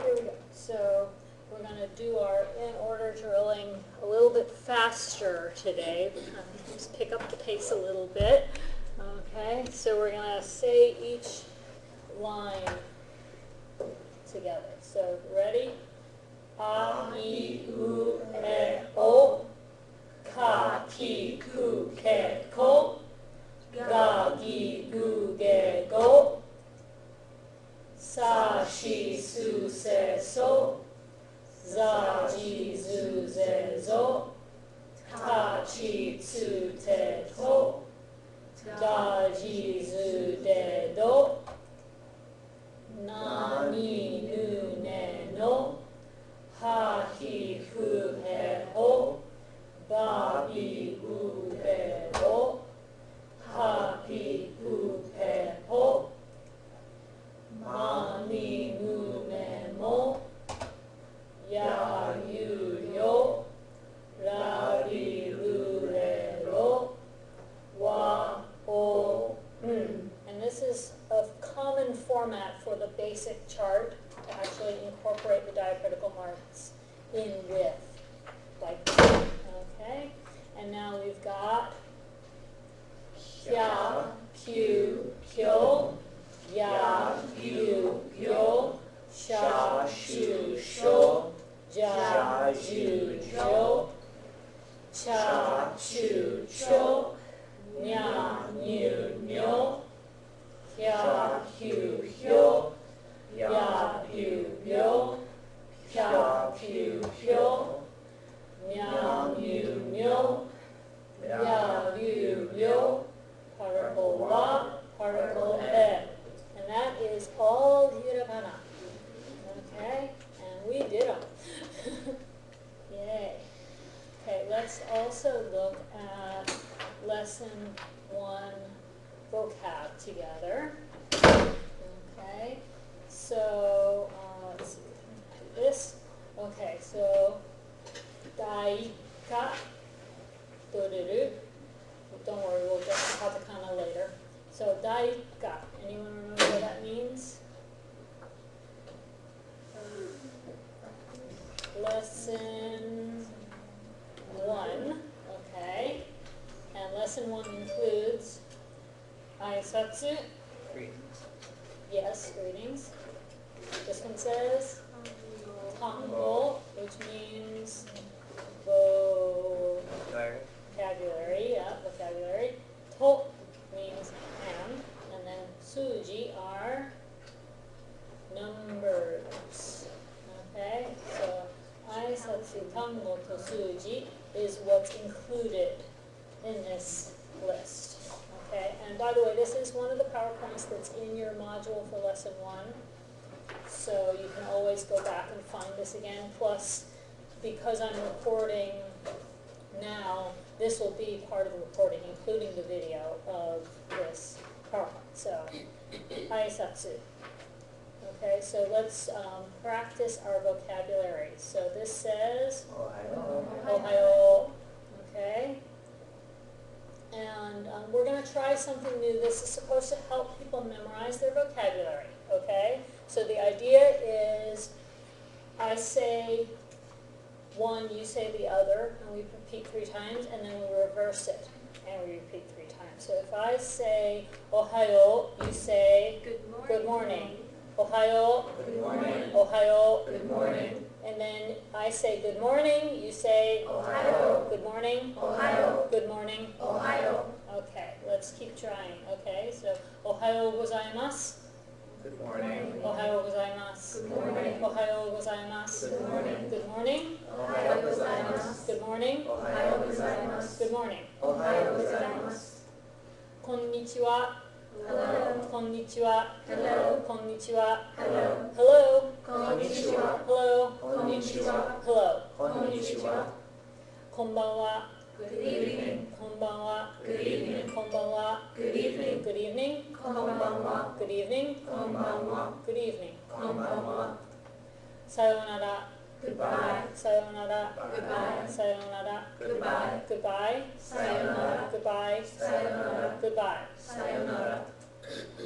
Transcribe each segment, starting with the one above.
Here we go. So we're going to do our in-order drilling a little bit faster today. We're going to just pick up the pace a little bit. Okay, so we're going to say each line together. So ready? A, I, U, E, O. Ka, ki, ku, ke, ko. Ga, gi, gu, ge, go. Sa, shi, su, se, so. Za, ji, zu, ze, zo. Ta, chi, tsu, te, to. Da, ji, zu, de, do. Na, ni, nu, ne, no. Ha, hi, hu, he, ho. Ba, bi, u, be, bo. Ha, pi, u, pe, ho. Ma, ni, mu, ne, mo. Ya, yu, yo. Ra, ri, ru, re, ro. Wa, o, And this is a common format for the basic chart to actually incorporate the diacritical marks in with, like that. Okay? And now we've got Hya, Pyu, Kyo, Ya, Yu, Yo, Sha, Shu, Sho, Ja, Ju, Jo, Cha, Chu, Cho, Nya, Nyu, Nyo, Hya, Hyu, Hyo, Ya, Pyu, Yo, Pya, Pyu, Pyo, Nya, Nyu, Nyo, Ya, Lyu, Lyo, particle Wa, particle E. And that is all hiragana. Okay? And we did them. Yay. Okay, let's also look at lesson 1 vocab together. Okay, so let's see, do this. Okay, so daika, doreru. Don't worry, we'll get to katakana later. So daika, anyone remember what that means? Lesson 1, okay. And lesson 1 includes aisatsu. Greetings. Yes, greetings. This one says tango, which means vocabulary, yeah, vocabulary. To means and then suji are numbers. Okay, so aisatsu, tango to suji is what's included in this list. Okay, and by the way, this is one of the PowerPoints that's in your module for lesson 1. So you can always go back and find this again. Plus, because I'm recording now, this will be part of the recording, including the video of this PowerPoint. So, aisatsu. Okay, so let's practice our vocabulary. So this says Ohayo. Okay. And we're going to try something new. This is supposed to help people memorize their vocabulary. Okay? So the idea is I say one, you say the other, and we repeat 3 times, and then we reverse it, and we repeat 3 times. So if I say Ohayo, you say good morning. Ohayo. Good morning. Ohayo. Good morning. And then I say good morning, you say Ohayo. good morning. Ohayo. Good morning. Ohayo. Okay, let's keep trying. Okay, so Ohayo gozaimasu. Good morning. Ohayo gozaimasu. Good morning. Ohayo gozaimasu. Good morning. Good morning. Ohayo gozaimasu. Good morning. Ohayo gozaimasu. Good morning. Ohayo gozaimasu. Konnichiwa. Hello. Konnichiwa. Hello. Konnichiwa. Hello. Hello. Konnichiwa. Hello. Konnichiwa. Hello. Konnichiwa. Konbanwa. Good evening. Konbanwa. Good evening. Konbanwa. Good evening. Good evening. Konbanwa. Good evening. Konbanwa. Good evening. Konbanwa. Sayonara. Goodbye. Sayonara. Goodbye. Sayonara. Goodbye. Goodbye. Sayonara. Goodbye. Sayonara. Goodbye. Sayonara.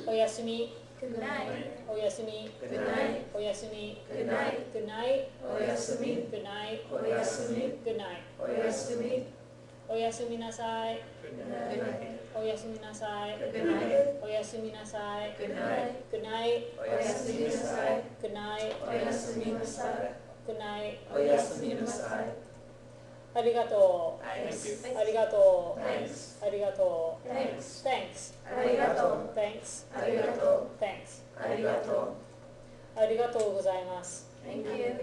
Oyasumi. Good night. Oyasumi. Good night. Oyasumi. Good night. Good night. Oyasumi. Good night. Oyasumi. Good night. Oyasumi. Oyasumi nasai. Good night. Oyasumi nasai. Good night. Oyasumi nasai. Good night. Good night. Oyasumi nasai. Good night. Oyasumi nasai. Good night. Oyasumi nasai. ありがとう。 Thanks. ありがとう。 Thanks. ありがとう。 Thanks. Thanks. ありがとう。 Thanks. ありがとう。 Thanks. ありがとう。ありがとうございます。 Thank you.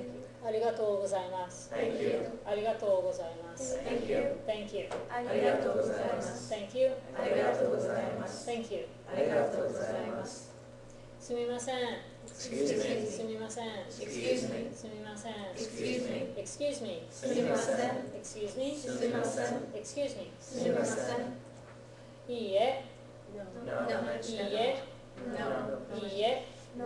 ありがとうございます。 Thank you. ありがとうございます。 Thank you. Thank you. ありがとうございます。 Thank you. ありがとうございます。 Thank you. ありがとうございます。すみません。 Excuse me. すみません。 Excuse me. すみません。 Excuse me. Excuse me. すみません。 Excuse me. すみません。 Excuse me. すみません。いいえ。 No. いいえ。 No. いいえ。 No.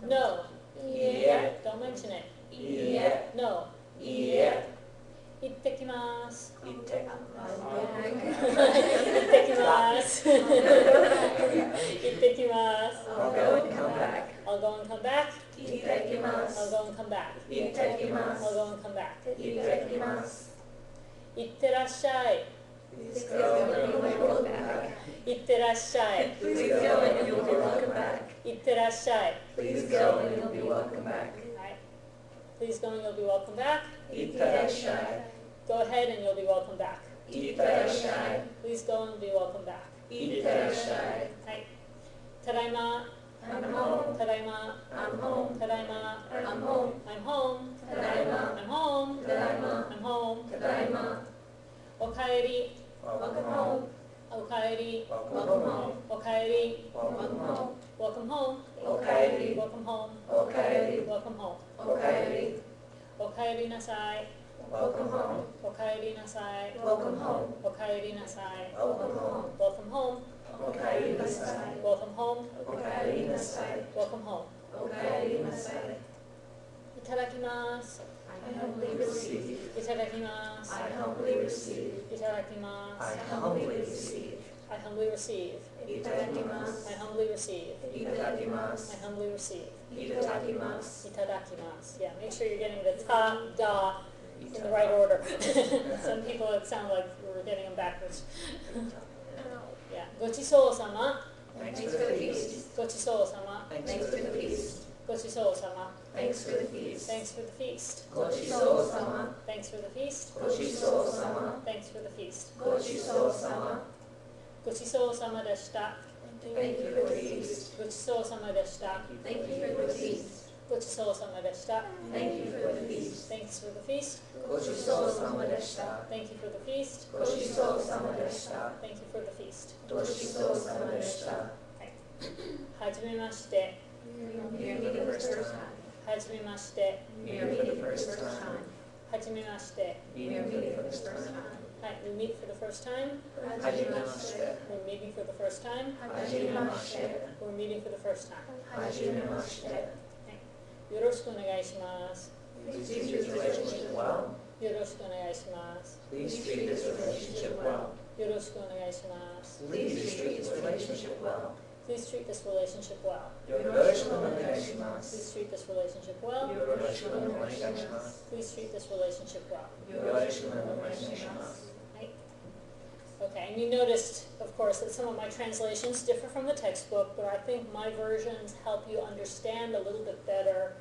No. いいえ。 Don't mention it. いいえ。 No. いいえ。行ってきます。行ってき行ってきます。行ってきます。 I'll go and come back. I'll go and come back. 行ってきま I'll す。 go and come back. 行ってきま I'll す。 go and come back. 行ってきます。行ってらっしゃい。 Please go and you'll be welcome back. 行ってらっしゃい。 Please go and you'll be welcome back. 行ってらっしゃい。 Please go and you'll be welcome back. Right. Please go and you'll be welcome back. いってらっしゃい。 Go ahead and you'll be welcome back. いってらっしゃい。 Please go and be welcome back. いってらっしゃい。はい。ただいま。 I'm home. ただいま。 I'm home. ただいま。 I'm home. I'm home. ただいま。 I'm home. ただいま。 I'm home. ただいま。おかえり。 Welcome home. おかえり。 Welcome home. おかえり。 Welcome home. Welcome home. おかえり。 Welcome home. おかえり。 Welcome home. おかえり。おかえりなさい。 Welcome home. おかえりなさい。 Welcome home. おかえりなさい。 Welcome home. Welcome home. おかえりなさい。 Welcome home. おかえりなさい。 Welcome home. おかえりなさい。いただきます。 I humbly receive. いただきます I humbly receive. いただきます I humbly receive. I humbly receive いただきます。 I humbly receive いただきます I。humbly receive いただきます。いただきます Yeah, make sure you're getting the ta, da in the right order. Some people it sound like we're getting them backwards. Yeah, ごちそうさま Thanks for the feast. ごちそうさま Thanks for the feast. ごちそうさま Thanks for the feast. Thanks for the feast ごちそうさま。 Thanks for the feast ごちそうさま。 Thanks for the feast ごちそうさま。ごちそうさまでした Thank you for the feast. ごちそうさまでした Thank you for the feast. ごちそうさまでした Thank you for the feast. Thanks for the feast ごちそうさまでした。 Thank you for the feast ごちそうさまでした。 Thank you for the feast ごちそうさまでした。はじめまして Hear me the first time. はじめまして Hear me the first time. はじめまして Hear me the first time. はい、we meet for the first time はじめまして。 we're meeting for the first time はじめまして。 we're meeting for the first time はじめまして。よろしくお願いします Please treat this relationship well. よろしくお願いします Please treat this relationship well. よろしくお願いします Please treat this relationship well. Please treat this relationship well よろしくお願いしま Please す。 treat this relationship well よろしくお願いします。 Please treat this relationship well よろしくお願いします。 Okay, and you noticed, of course, that some of my translations differ from the textbook, but I think my versions help you understand a little bit better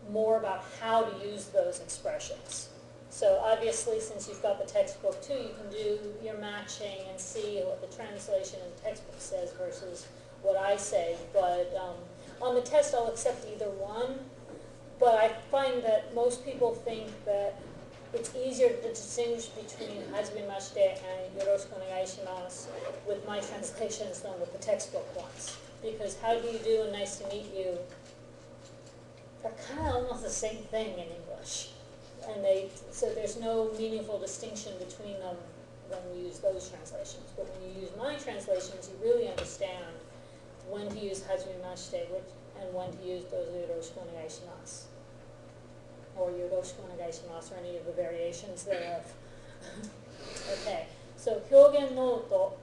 more about how to use those expressions. So obviously, since you've got the textbook too, you can do your matching and see what the translation in the textbook says versus what I say. But on the test, I'll accept either one. But I find that most people think that it's easier to distinguish between hajimemashite and yoroshiku onegaishimasu with my translations than with the textbook ones. Because how do you do and nice to meet you, they're kind of almost the same thing in English. And so there's no meaningful distinction between them when you use those translations. But when you use my translations, you really understand when to use hajimemashite and when to use those yoroshiku onegaishimasu. Or yoroshiku onegaishimasu, or any of the variations thereof. Okay, so hyogen noto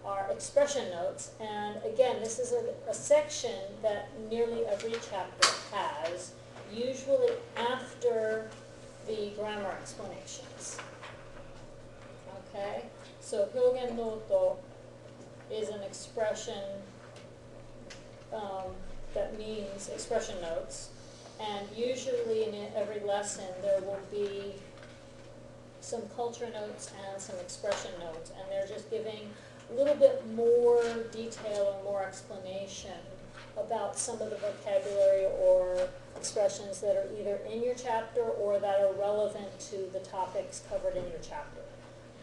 are expression notes, and again, this is a section that nearly every chapter has, usually after the grammar explanations. Okay? So hyogen noto is an expression that means expression notes. And usually in every lesson there will be some culture notes and some expression notes. And they're just giving a little bit more detail or more explanation about some of the vocabulary or expressions that are either in your chapter or that are relevant to the topics covered in your chapter.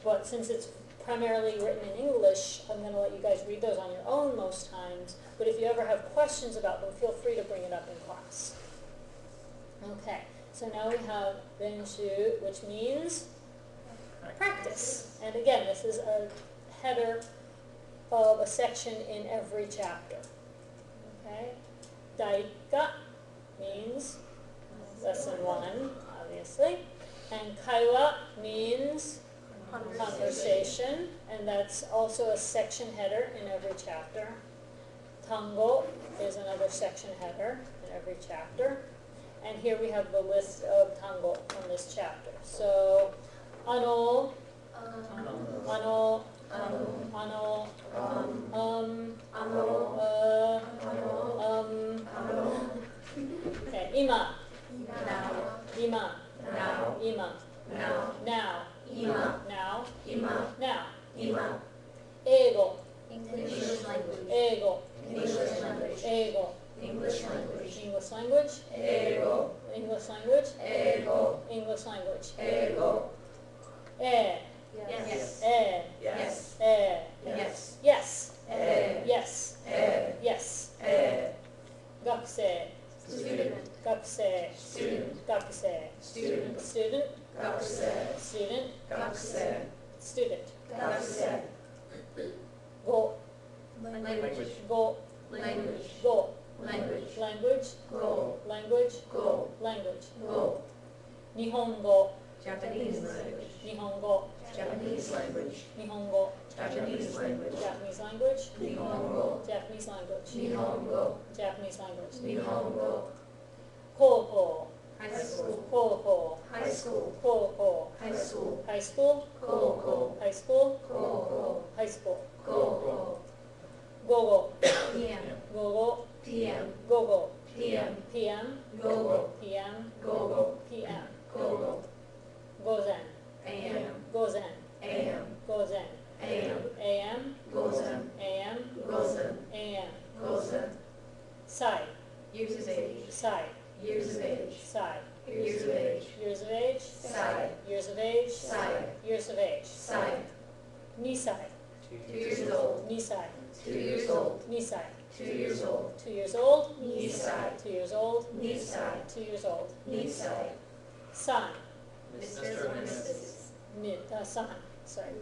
But since it's primarily written in English, I'm going to let you guys read those on your own most times. But if you ever have questions about them, feel free to bring it up in class. Okay, so now we have renshuu, which means practice. And again, this is a header of a section in every chapter. Okay, daika means lesson 1, obviously. And kaiwa means conversation, and that's also a section header in every chapter. Tango is another section header in every chapter. And here we have the list of tango from this chapter. So, ano, okay, ima, now, eigo, English language. eigo, English language. eigo, English language. English language, Ego, English language, ego, English language, ego, eh, Yes. eh, yes, eh, yes, yes, eh, yes, eh, yes, eh, gakusei, Student. gakusei, student, gakusei, student, student, gakuse, student, gakuse, student, gakuse, go, Language. go, Language. go, Language. language, go, language, go, language, go, Nihongo, Japanese language. Nihongo, Japanese language, Nihongo, Japanese language, Japanese language, Nihongo, Japanese language, Nihongo, Japanese language, Nihongo, Koho, High school. Koho, high school, Koho, high school, high school, Koho, high school, Koho, high school, Koho, gogo, PM. gogo, PM, gogo, PM, PM, Gogo, PM, Gogo, PM, Gogo, gozen, AM, gozen, AM, gozen, AM, AM, Gozen, AM, Gozen, AM, Gozen, sai, Years of age. sai, years of age, sai, years of age, years of age, Sai, years of age, Sai, years of age, Sai, nisai, 2 years old, nisai, 2 years old, nisai, 2 years old, 2 years old, Nisai, 2 years old, Nisai, 2 years old, Nisai, san, Mr. or Mrs. san, sorry,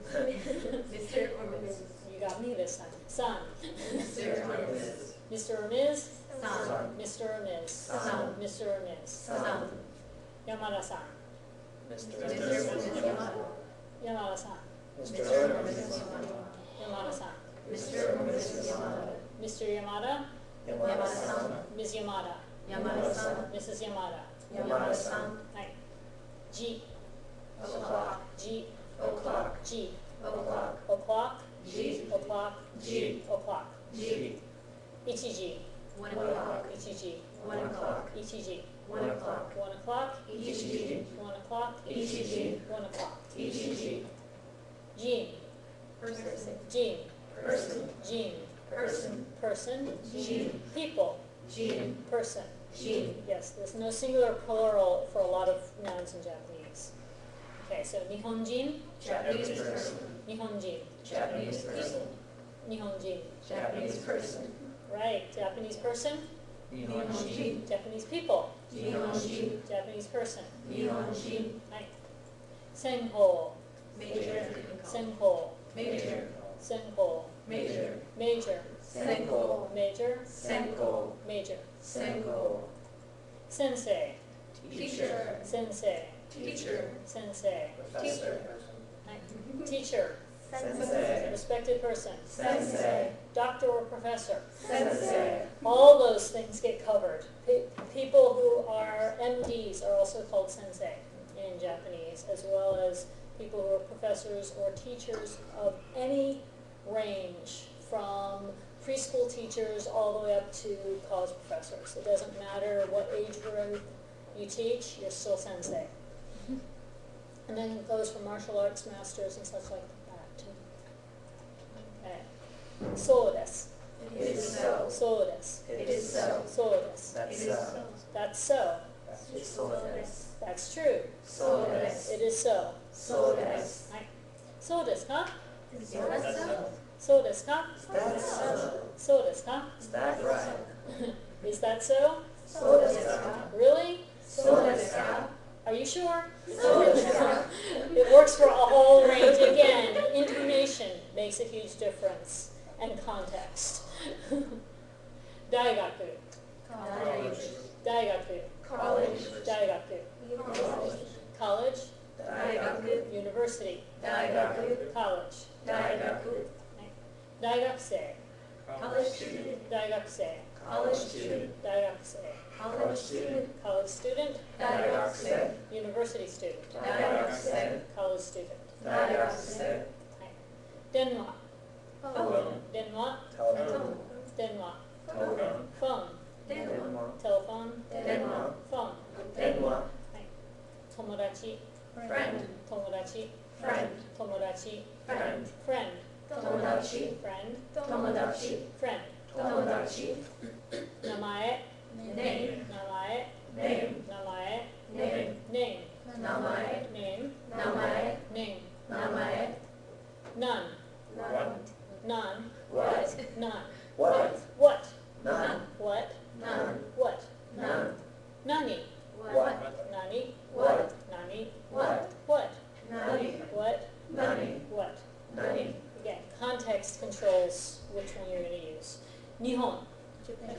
Mr. or Mrs. you got me this time, san, Mr. or Mrs. Mr. or Ms., Son. Mr. or Ms., Son. Mr. or Ms., Son. Yamada-san, Mr. or Mrs. Yamato. Yamada-san, Mr. Mr. or or Mrs. Mrs. Yamato. Yamada-san, Mr. or Mrs. Yamato. Mr. Yamada, Yamada-san. Ms. Yamada, Yamada-san. Mrs. Yamada, Yamada-san. G, O'clock. G, O'clock, G, O'clock. o'clock, G, o'clock, G, o'clock, G, ichiji, 1 1 o'clock. o'clock, ichiji, 1 o'clock, ichiji, 1 o'clock. 1 o'clock, Ichiji, 1 o'clock, Ichiji, 1 o'clock, Ichiji, Jean, Person. Jean, person, Jean, person, person, Jean, people, Jean, person. Jean, Yes, there's no singular plural for a lot of nouns in Japanese. Okay, so Nihonjin, Japanese person, Nihonjin, Japanese person, Nihonjin. Japanese person, Right, Japanese person, Nihonji, Japanese people, Nihonji, Japanese person. Nihonji, Right. Senho, Major. senho, major, senho, major, major, senko, major, senko, major. senko, Sensei, teacher, sensei, teacher, sensei. professor, Right. Teacher, sensei, respected person, sensei, doctor or professor. sensei, All those things get covered. People who are MDs are also called sensei in Japanese, as well as people who are professors or teachers of any range, from preschool teachers all the way up to college professors. It doesn't matter what age group you teach, you're still sensei. And then it goes for martial arts masters and such like that too. Okay. そうです。 It is so. そうです。 It is so. そうです。 It is so. That's so. That's true. そうです。 It is so. そうです。はい。そうですか？ Is that so? そうですか？ That's so. そうですか？ Is that right? Is that so? そうですか? Really? そうですか? Are you sure? そうですか? It works for a whole range. Again, intonation makes a huge difference, and context. 大学 College. 大学 College. 大学 college 大学 university 大学 college 大学大学生 College student. 大学生 College student. 大学生 College student. college student 大学生 university student 大学生 college student 大学生電話 Phone. 電話 Phone. 電話 Phone. phone 電話 telephone 電話 phone 電話友達 Friend. 友達 Friend. 友達 Friend. friend 友達 friend 友達 friend 友達名前 Name. 名前 Name. 名前 Name. name 名前 name 名前 name 名前 none None. none What? none What? what None. what None. what None. nani What? nani What? nani What? what Nani. what Nani. what Nani. again context controls which one you're going to use. Nihon Japan.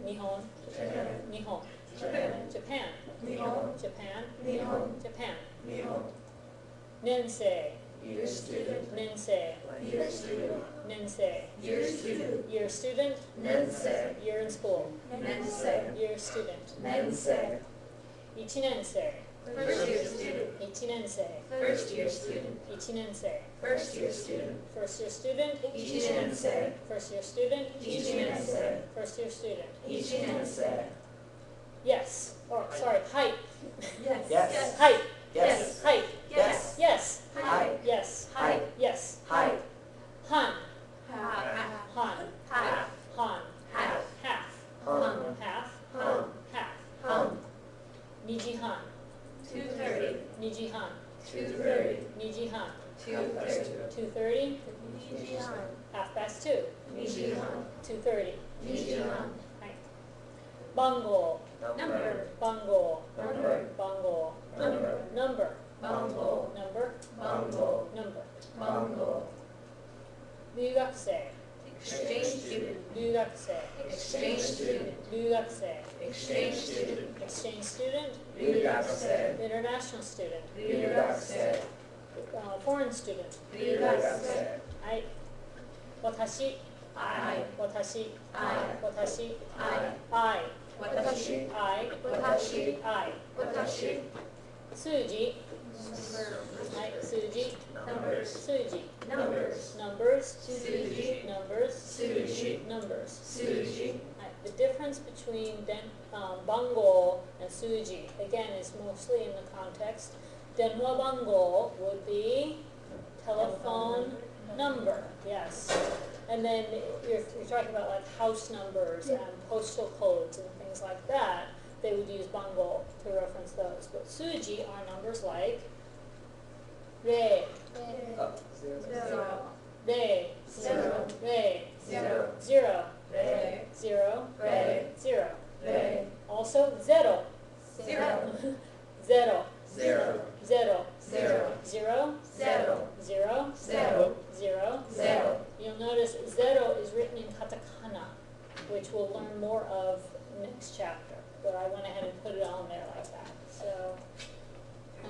Nihon Japan. Nihon Japan. Japan Nihon. Japan Nihon. Japan Nihon. Nensei Year student. Nensei Year student. Nensei Year student. year student Nensei. year in school Nensei. year student Nensei. Ichinensei First year student. Ichinensei First year student. Ichinensei First year student. first year student Ichinensei. first year student Ichinensei. first year student Ichinensei. yes or sorry height Yes. Yes. height Yes. height Yes. yes Hi. yes Hi. yes Hi. han Half. han Half. han Half. half Hum. half Hum. half Hum. nijihan 2:30. nijihan 2:30. nijihan 2:30. 2:30 Nijihan. half past 2 Nijihan. 2:30 Nijihan. Bango Number. bango Number. bango Number. number Bongo. number Bongo. number Bongo. 留学生 Exchange student. 留学生 Exchange student. 留学生 Exchange student. exchange student 留学生。 international student 留学生。 foreign student 留学生。はい私 I. 私 I. 私 I. I 私。 I 私。 I 私。数字はい数字 Numbers. 数字 Numbers. numbers 数字。 numbers 数字。 numbers 数字。 The difference between bango and suji, again, is mostly in the context. Denwa bango would be telephone number, yes. And then you're talking about like house numbers and postal codes and things like that. They would use bango to reference those. But suji are numbers like re, Zero. re, Zero. re, Zero. zero, Re. zero, Re. zero. Re. Also zero, Zero. zero, Zero. zero, Zero. zero, Zero. zero, Zero. zero. Zero. You'll notice zero is written in katakana, which we'll learn more of next chapter. But I went ahead and put it on there like that. So,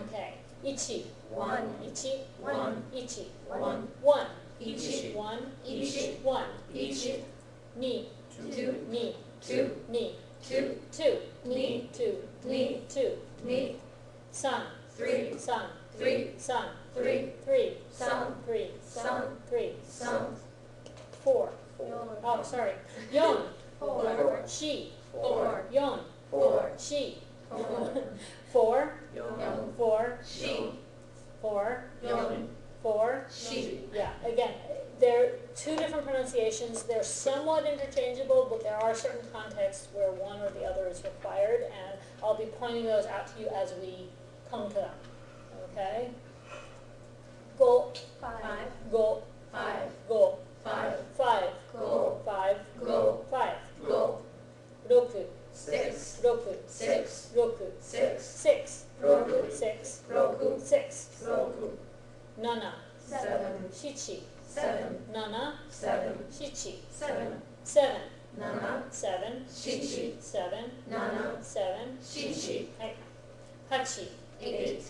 okay. Ichi. One. Ichi. One. Ichi. One. One. Ichi. One. Ichi. One. Ichi. Ni. Two. Ni. Two. Ni. Two. Two. Ni. Two. Ni. Two. 2, Ni. 3, 3. 3, 3. 3, 3. 3, San. 3, San. 3, San. 4, 4. oh sorry, 4, 4. 4, 4. 4, 4. 4, 4. 4, Yon. 4, Shi. 4, Yon. 4, Shi. yeah, again, they're two different pronunciations. They're somewhat interchangeable, but there are certain contexts where one or the other is required, and I'll be pointing those out to you as we come to them. Okay? Go, 5. go, 5. go, 5. 5, Go. 5, Go. 5, Go. 6, 6. 6, 6. 6, 6. 6, Roku. 6, Roku. 6, Roku. 7, 7. 7, 7. 7, 7. 7, 7. 7, Nana. 7, Shishi. 7, Nana. 7, Shishi. 8, 8. 8,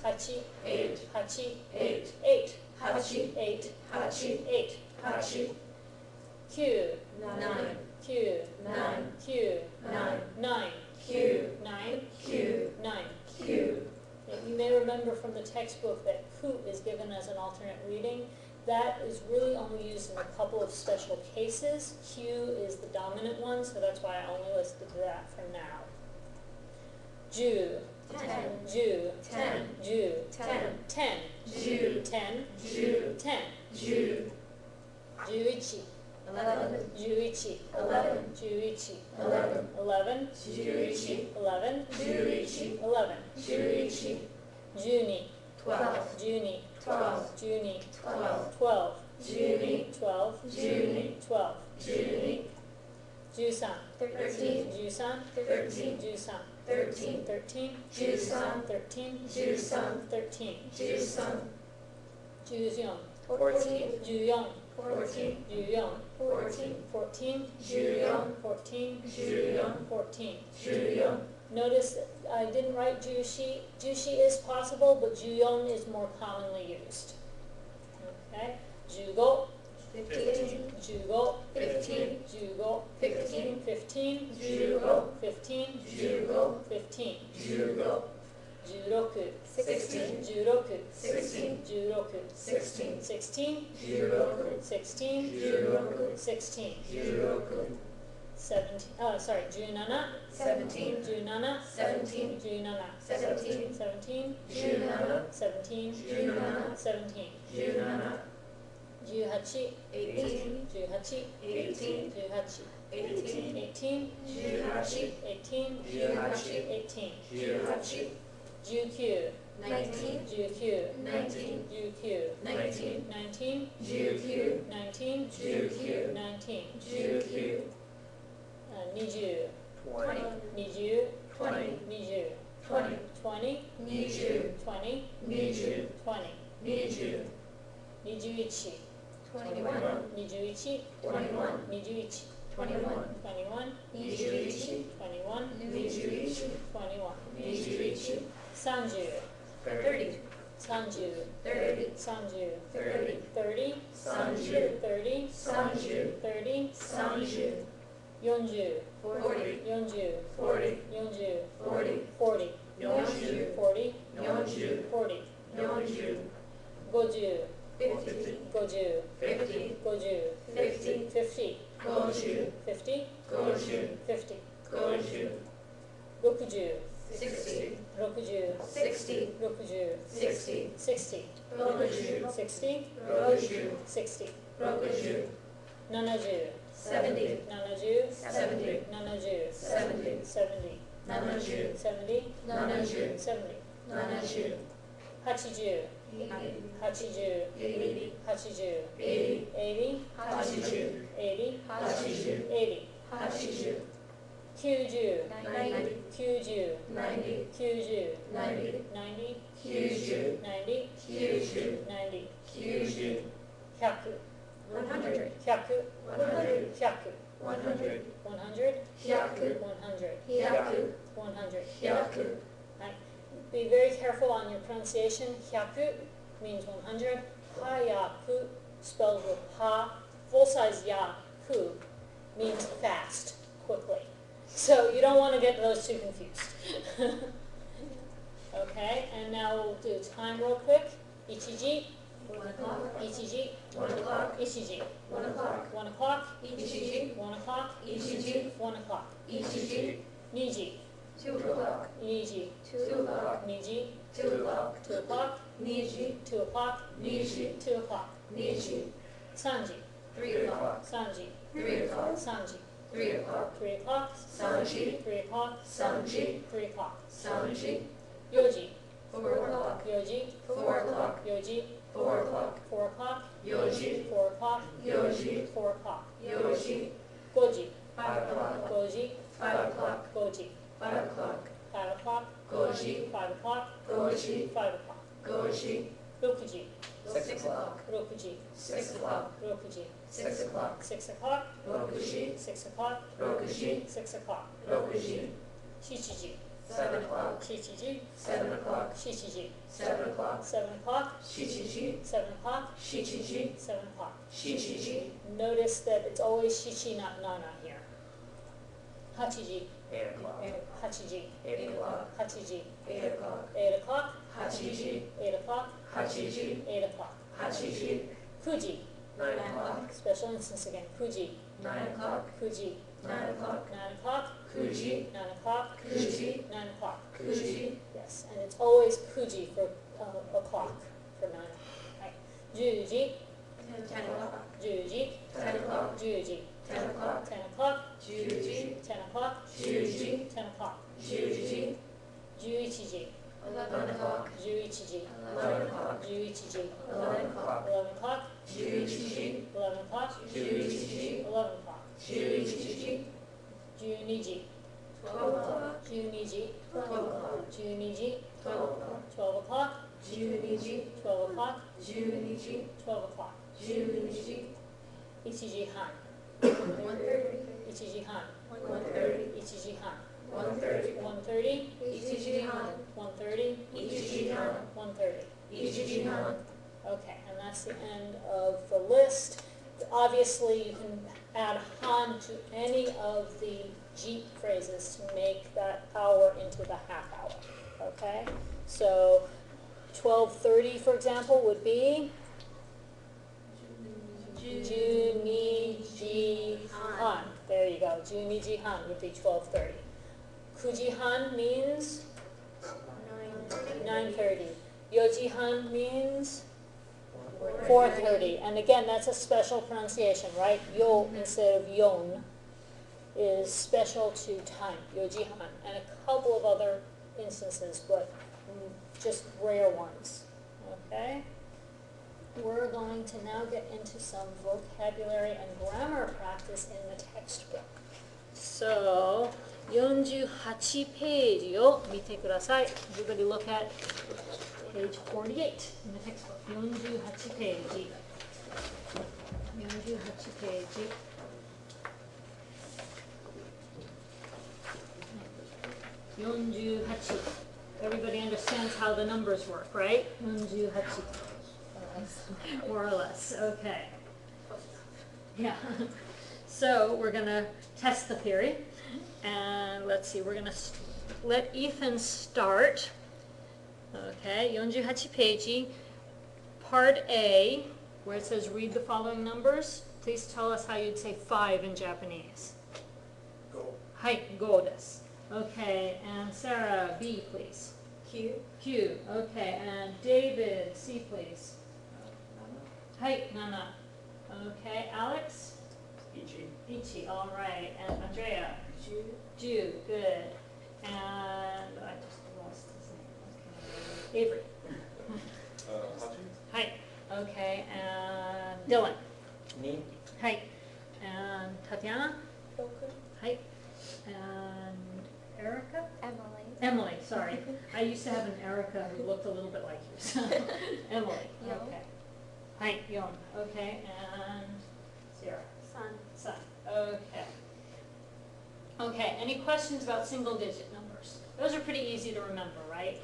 8. 8, 8. 8, Hachi. 8, Hachi. 8, Hachi. Q, 9. Q, 9. Q, 9. 9, Q. 9, Q. 9. Q. You may remember from the textbook that ku is given as an alternate reading. That is really only used in a couple of special cases. Q is the dominant one, so that's why I only listed that for now. Ju, 10. Ju, 10. Ju, 10. 10, Ju. 10, Ju. 10, Ju. Juichi, 11. Juichi, 11. Juichi, 11. 11, Juichi. 11, Juichi. 11, Juichi. Juni, 12. Juni, 12. Juni, 12. 12, Juni. 12, Juni. 12, Juni. Jusan, 13. Jusan, 13. Jusan, 13. 13, Jusan. 13, Jusan. 13, Jusan. Juyeon, 14. Juyeon, 14. Juyeon, 14. 14, Juyeon. 14, Juyeon. 14. Juyeon. Notice that I didn't write Jushi. Jushi is possible, but Juyeon is more commonly used. Okay? Jugo, 15. Jugo, 15. Jugo, 15. 15, Jugo. 15, Jugo. 15, Jugo. Juroku, 16. Juroku, 16. Juroku, 16. 16, Juroku. 16, Juroku. 16, Juroku. 17, Junana, 17. Junana, 17. Junana, 17. 17, Junana. 17, Junana. 17, Junana. Juhachi, 18. Juhachi, 18. Juhachi, 18. 18, Juhachi. 18, Juhachi. 18, Juhachi. Jukyu, 19. Jukyu, 19. Jukyu, 19. 19, Jukyu. 19, Jukyu. 19, Jukyu. Niju, 20. Niju, 20. Niju, 20. 20, Niju. 20, Niju. 20, Niju. Nijuichi, 21. Nijuichi, 21. Nijuichi, 21. 21, Nijuichi. 21, Nijuichi. 21, Nijuichi. Sanju, 30. Sanju, 30. Sanju, 30. 30, Sanju. 30, Sanju. 30, Sanju. Yonju, 40. Yonju, 40. Yonju, 40. 40, Yonju. 40, Yonju. 40, Yonju. Goju, 50. Goju, 50. Goju, 50. 50, Goju. 50, Goju. 50, Goju. Rokuju, 60. Rokuju, 60. Rokuju, 60. 60, Rokuju. 60, Rokuju. 60, Rokuju. Nanaju, 70. Nanaju, 70. Nanaju, 70. 70, Nanaju. 70, Nanaju. 70, Nanaju. Hachiju, 80. Hachiju, 80. Hachiju, 80. 80, Hachiju. 80, Hachiju. 80, Hachiju. Kyuju, 90. Kyuju, 90. Kyuju, 90. 90, Kyuju. 90, Kyuju. 90, Kyuju. Hyaku, 100. Hyaku, 100. Hyaku, 100. 100, Hyaku. 100, Hyaku. 100. Hyaku. Right. Be very careful on your pronunciation. Hyaku means 100. Hayaku, spelled with ha, full-size yaku, means fast, quickly. So you don't want to get those two confused. Okay, and now we'll do time real quick. Ichiji, 1 o'clock. ichiji, 1 o'clock. ichiji. 1 o'clock. 1 o'clock, Ichiji. 1 o'clock, 1 1 o'clock. Ichiji. Niji, 2 o'clock. niji, 2 o'clock. niji, 2 o'clock. 2 o'clock, Niji. 2 o'clock, Niji. 2 o'clock. Niji. Sanji, 3 o'clock. sanji, 3 o'clock. sanji. 3 o'clock. 3 o'clock, Sanji. 3 o'clock, Sanji. 3 o'clock. Sanji. Yoji, 4 o'clock. yoji, 4 o'clock. yoji, 4 o'clock. 4 o'clock, Yoji. 4 o'clock, Yoji. 4 o'clock. Yoji. Goji, 5 o'clock. goji, 5 o'clock. goji. 5 o'clock. 5 o'clock, Goji. 5 o'clock, Goji. 5 o'clock. Goji. Rokuji, 6 o'clock. rokuji, 6 o'clock. rokuji. 6 o'clock. 6 o'clock, Rokuji. 6 o'clock, Rokuji. 6 o'clock. Rokuji. Shichiji, 7 o'clock. shichiji, 7 o'clock. shichiji. 7 o'clock. 7 o'clock, Shichiji. 7 o'clock, Shichiji. 7 o'clock. Shichiji. Notice that it's always shichi, not nana here. Hachiji, 8 o'clock. hachiji, 8 o'clock. hachiji. 8 o'clock. 8 o'clock, Hachiji. 8 o'clock, Hachiji. 8 o'clock. Hachiji. Kuji, 9 o'clock. special instance again. Kuji, 9 o'clock. kuji. 9 o'clock. 9 o'clock, Kuji. 9 o'clock, Kuji. 9 o'clock. Kuji. Yes, and it's always kuji for o'clock, for 9 o'clock. Right. Juji, 10 o'clock. juji, 10 o'clock. juji. 10 o'clock. 10 o'clock, Juji. 10 o'clock, Juji. 10 o'clock. Juji. Juichiji, 11 o'clock. juichiji, 11 o'clock. juichiji. 11 o'clock. 11 o'clock, Juichiji. 11 o'clock, Juichiji. 11 o'clock. Juichiji. Juniji, 12 o'clock. juniji, 12 o'clock. juniji. 12 o'clock. 12 o'clock, Juniji. 12 o'clock, Juniji. 12 o'clock. Juniji. Ichiji han, 1:30. ichiji han, 1:30. ichiji han. 1:30. 1:30, Ichiji han. 1:30, Ichiji han. 1:30. Ichiji han. Okay, and that's the end of the list. Obviously, you can add han to any of the jeep phrases to make that hour into the half hour. Okay, so 12:30, for example, would be Juniji han. There you go. Juniji han would be 12:30. Kuji han means 9:30. Yoji han means 4:30. And again, that's a special pronunciation, right? Yo instead of yon is special to time, yoji han, and a couple of other instances, but just rare ones. Okay? We're going to now get into some vocabulary and grammar practice in the textbook. So, 48ページを見てください. Everybody look at page 48 in the textbook. 48ページ. 48ページ. 48. Everybody understands how the numbers work, right? 48. More or less. Okay. Yeah. So we're going to test the theory. And let's see, we're going to let Ethan start. Okay, 48ページ, part A, where it says read the following numbers. Please tell us how you'd say 5 in Japanese. Go. はい、5です. Okay, and Sarah, B, please. Q. Q, okay, and David, C, please. はい、7. Okay, Alex? Ichi. Ichi, all right, and Andrea? Ju. Jude, good. And I just lost his name. Okay. Avery. Hachi. Hi. Okay, and Dylan. Ni. Hi. And Tatiana. Boku. Hi. And Erica. Emily. Emily, sorry. I used to have an Erica who looked a little bit like you. So. Emily. Yon. Okay. Hi, Yon. Okay, and Sarah. Sun. Son. Okay. Okay, any questions about single-digit numbers? Those are pretty easy to remember, right?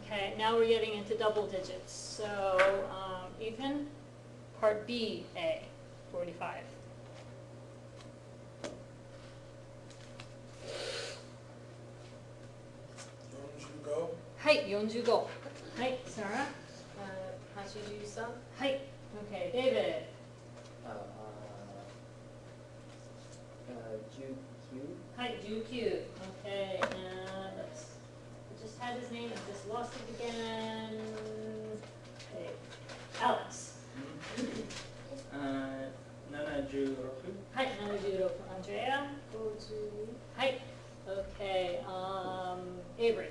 Okay, now we're getting into double digits. So, Ethan, part B, A, 45. Renshuu go. はい。はい45はい Sarah 83。はい Okay David 19。はい 19 Okay and let's I just had his name and just lost it again Okay Alex 76。はい76 Andrea 52。はい Okay Avery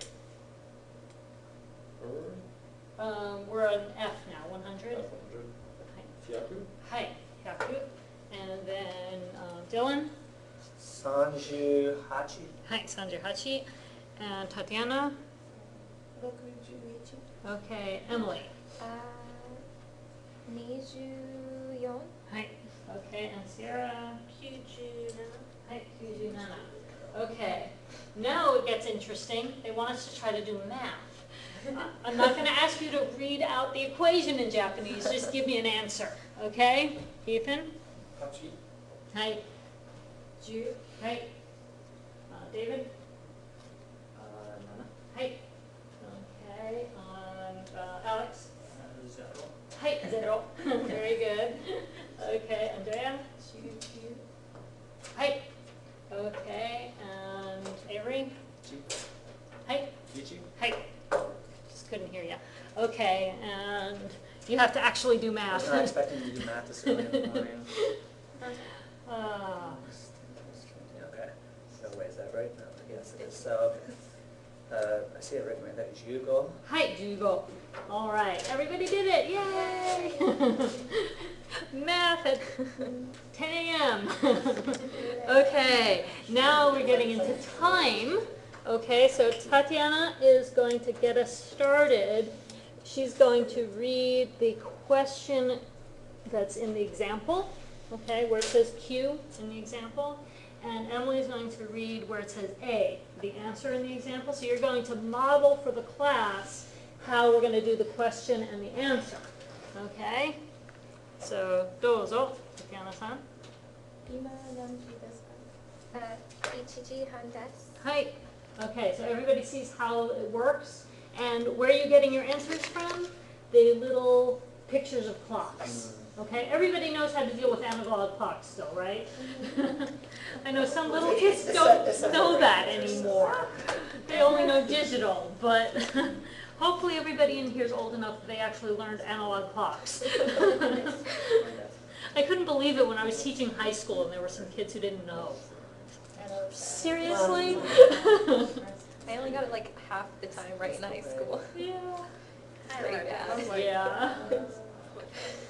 we're on F now 100 はい100 and then Dylan 38。はい 38 and Tatiana 61。Okay Emily 24。はい Okay and Sierra 97。はい 97 Okay now it gets interesting they want us to try to do math I'm not going to ask you to read out the equation in Japanese just give me an answer Okay Ethan 8。はい 10。はい David 7。はい Okay and Alex はい 0 Very good Okay Andrea 19。はい Okay and Avery はいはい Just couldn't hear you Okay and you have to actually do I math was not expecting you to do math this early in the morning. Okay, so wait, is that right? No, yes, it is. So, I see it written right there, Jugo. はい15 All right everybody did it Yay Math at 10 a.m. Okay, now we're getting into time. Okay, so Tatiana is going to get us started. She's going to read the question that's in the example, okay, where it says Q in the example. And Emily's going to read where it says A, the answer in the example. So you're going to model for the class how we're going to do the question and the answer. Okay? So, どうぞ、Tatiana-san. 今何時ですか？1時半です。Hi. Okay, so everybody sees how it works. And where are you getting your answers from? The little pictures of clocks. Okay, everybody knows how to deal with analog clocks still, right? I know some little kids don't know that anymore. They only know digital, but hopefully everybody in here is old enough that they actually learned analog clocks. I couldn't believe it when I was teaching high school and there were some kids who didn't know. Seriously? I only got it like half the time right in high school. Yeah. Pretty bad. Yeah.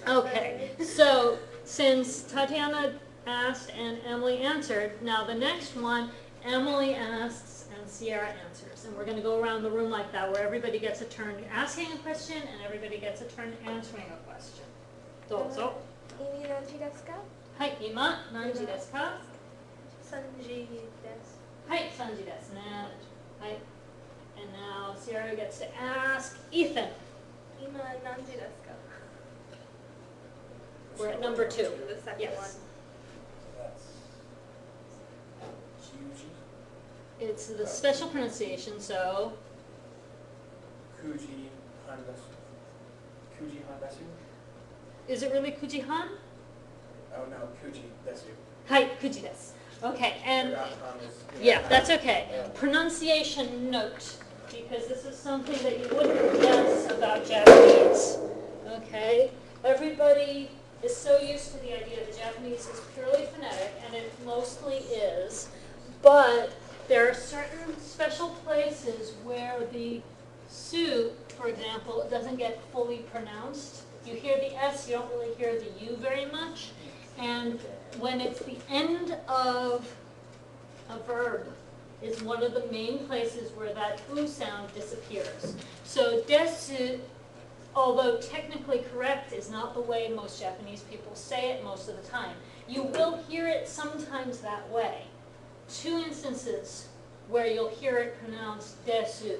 Okay, so since Tatiana asked and Emily answered, now the next one, Emily asks and Sierra answers. And we're going to go around the room like that, where everybody gets a turn asking a question and everybody gets a turn answering a question. どうぞ。今何時ですか？はい、今何時ですか？ 3時です。はい、3時ですね。はい。And now Sierra gets to ask Ethan. 今何時ですか？ We're at number 2. The second Yes. one. It's the special pronunciation, so 9時半です。9時半ですよ。 is it really Kujihan? Oh no, 9時ですよ。 Hi, Kuji desu. Okay, and Han is. yeah, that's okay. Pronunciation note, because this is something that you wouldn't guess about Japanese. Okay, everybody is so used to the idea that Japanese is purely phonetic, and it mostly is, but there are certain special places where the su, for example, doesn't get fully pronounced. You hear the S, you don't really hear the U very much, and when it's the end of a verb is one of the main places where that U sound disappears. So desu, although technically correct, is not the way most Japanese people say it most of the time. You will hear it sometimes that way. 2 instances where you'll hear it pronounced desu.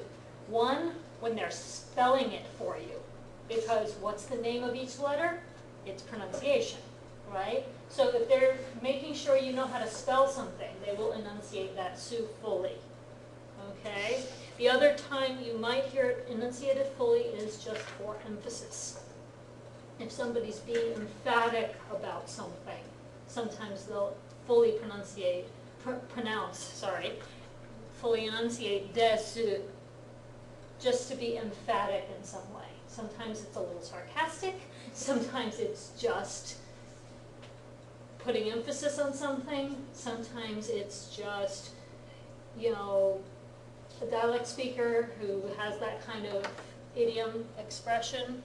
One, when they're spelling it for you. Because what's the name of each letter? It's pronunciation, right? So if they're making sure you know how to spell something, they will enunciate that su fully. Okay? The other time you might hear it enunciated fully is just for emphasis. If somebody's being emphatic about something, sometimes they'll fully fully enunciate desu, just to be emphatic in some way. Sometimes it's a little sarcastic, sometimes it's just putting emphasis on something, sometimes it's just, a dialect speaker who has that kind of idiom expression.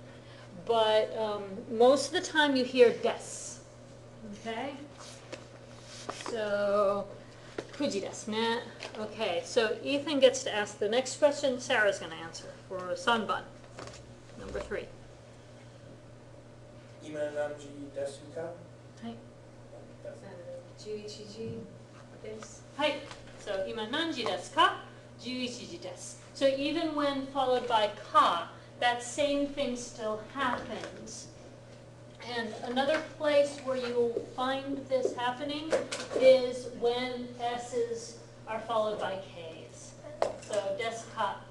But most of the time you hear des, okay? So, kuji desu ne. Okay, so Ethan gets to ask the next question. Sarah's going to answer for Sanban, number 3. 今何時ですか？はい。 11時です。はい。So, 今何時ですか? 11時です. So even when followed by ka, that same thing still happens. And another place where you'll find this happening is when s's are followed by k's. So desu ka.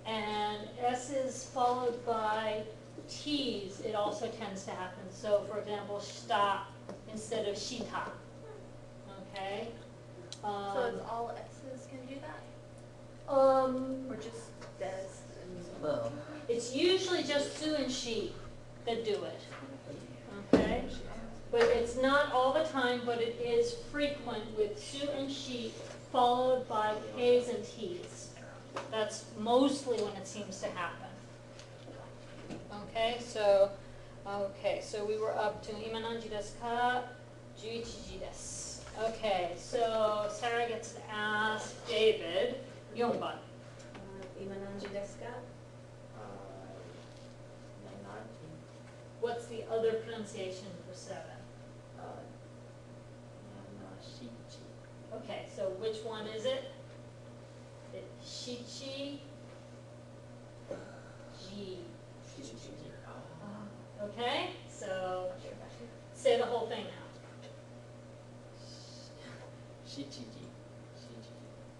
And s's followed by t's, it also tends to happen. So for example, shita instead of shita. Okay? So it's all S's can do that? Or just des? Well, It's usually just su and she that do it. Okay? But it's not all the time, but it is frequent with su and she followed by k's and t's. That's mostly when it seems to happen. Okay, so we were up to ima nanji desu ka? 11時です. Okay, so Sarah gets to ask David 4番. 今何時ですか? What's the other pronunciation for 7? Okay, so which one is it? Shichi ji. Okay, so say the whole thing now. shichiji.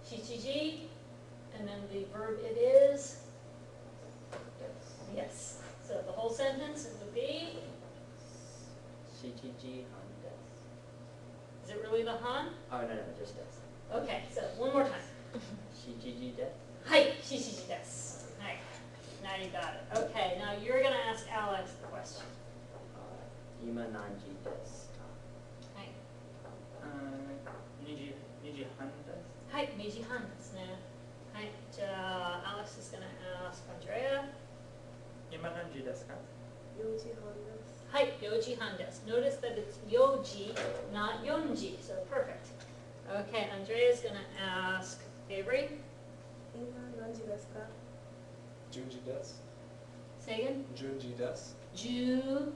Shichiji, and then the verb it is? Yes. So the whole sentence it would be? Shichiji han Is it really the han? Oh, no, just desu. Okay, so one more time. Shichiji desu. Hai, shichiji desu. Hai. Now you got it. Okay, now you're going to ask Alex the question. 今何時ですか? Hai. 2時半です。はい、2時半ですね。はい、じゃあ、Alex is going to ask Andrea. 今何時ですか？ 4時半です。はい、4時半です. Notice that it's 4時, not 4時, so perfect. Okay, Andrea is going to ask Avery. 今何時ですか? 10時です。 Say again. 10時です。 Ju.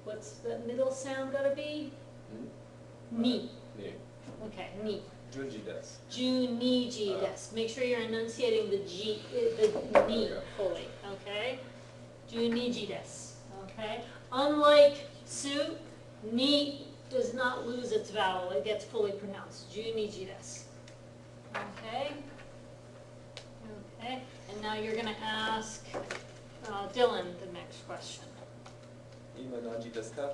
What's the middle sound going to be? Ni. ね、 Okay, ni. 10時です。 12時です. Make sure you're enunciating the G, the ni fully, okay? 12時です. Okay? Unlike su, ni does not lose its vowel. It gets fully pronounced. 12時です. Okay? Okay. And now you're going to ask Dylan the next question. 今何時ですか?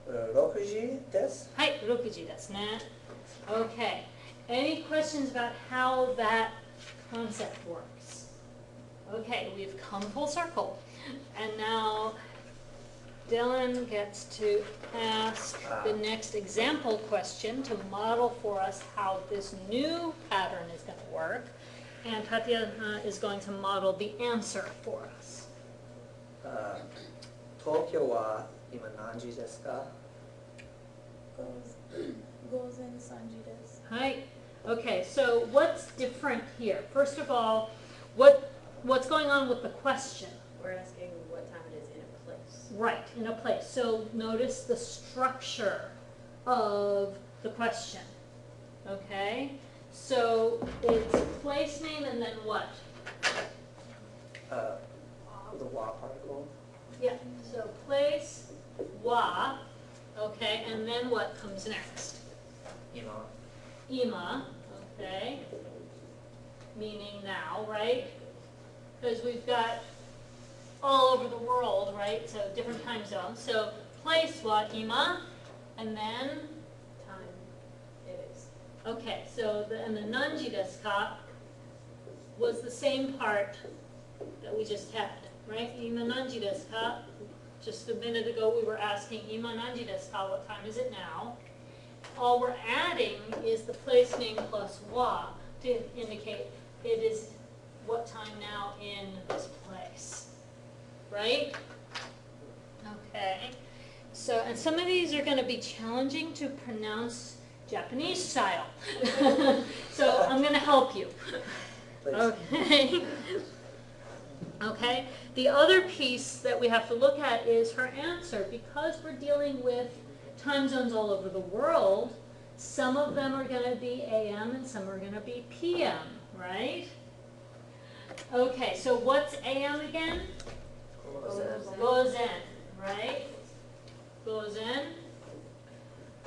6時です。はい、6時ですね. Okay. Any questions about how that concept works? Okay, we've come full circle. And now Dylan gets to ask the next example question to model for us how this new pattern is going to work. And Tatiana is going to model the answer for us. 東京は今何時ですか? 午前3時です。 Hi. Okay, so what's different here? First of all, what's going on with the question? We're asking what time it is in a place. Right, in a place. So notice the structure of the question. Okay? So it's place name and then what? The wa particle. Yeah, so place, wa, okay, and then what comes next? Ima. Ima, okay. meaning now, right? Because we've got all over the world, right? So different time zones. So place wa ima, and then Time. It is. okay. So and the nanji desu ka was the same part that we just had, right? Ima nanji desu ka. Just a minute ago we were asking ima nanji desu ka, what time is it now? All we're adding is the place name plus wa to indicate it is what time now in this place, right? Okay. So, and some of these are going to be challenging to pronounce Japanese style. So I'm going to help you. Please. Okay. Okay. The other piece that we have to look at is her answer. Because we're dealing with time zones all over the world, some of them are going to be AM and some are going to be PM, right? Okay, so what's AM again? Gozen, right? Gozen,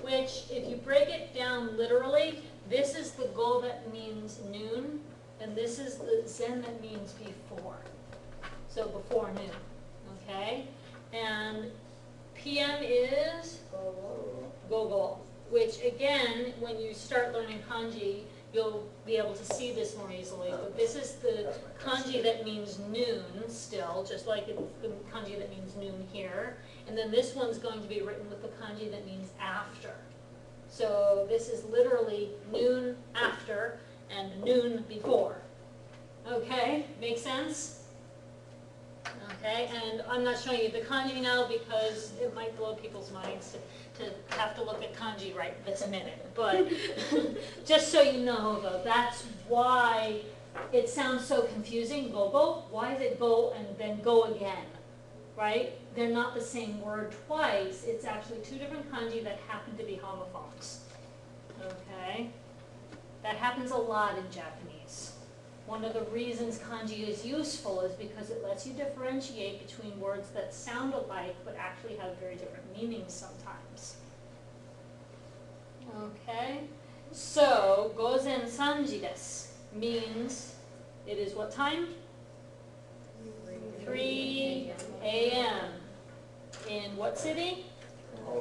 which if you break it down literally, this is the go that means noon, and this is the zen that means before. So before noon, okay? And PM is gogo, which again, when you start learning kanji, you'll be able to see this more easily. But this is the kanji that means noon still, just like it's the kanji that means noon here. And then this one's going to be written with the kanji that means after. So this is literally noon after and noon before. Okay, make sense? Okay, and I'm not showing you the kanji now because it might blow people's minds to have to look at kanji right this minute. But just so you know, though, that's why it sounds so confusing, go. Why is it go and then go again, right? They're not the same word twice. It's actually two different kanji that happen to be homophones. Okay? That happens a lot in Japanese. One of the reasons kanji is useful is because it lets you differentiate between words that sound alike but actually have very different meanings sometimes. Okay, so gozen sanji desu means it is what time? 3 a.m. In what city?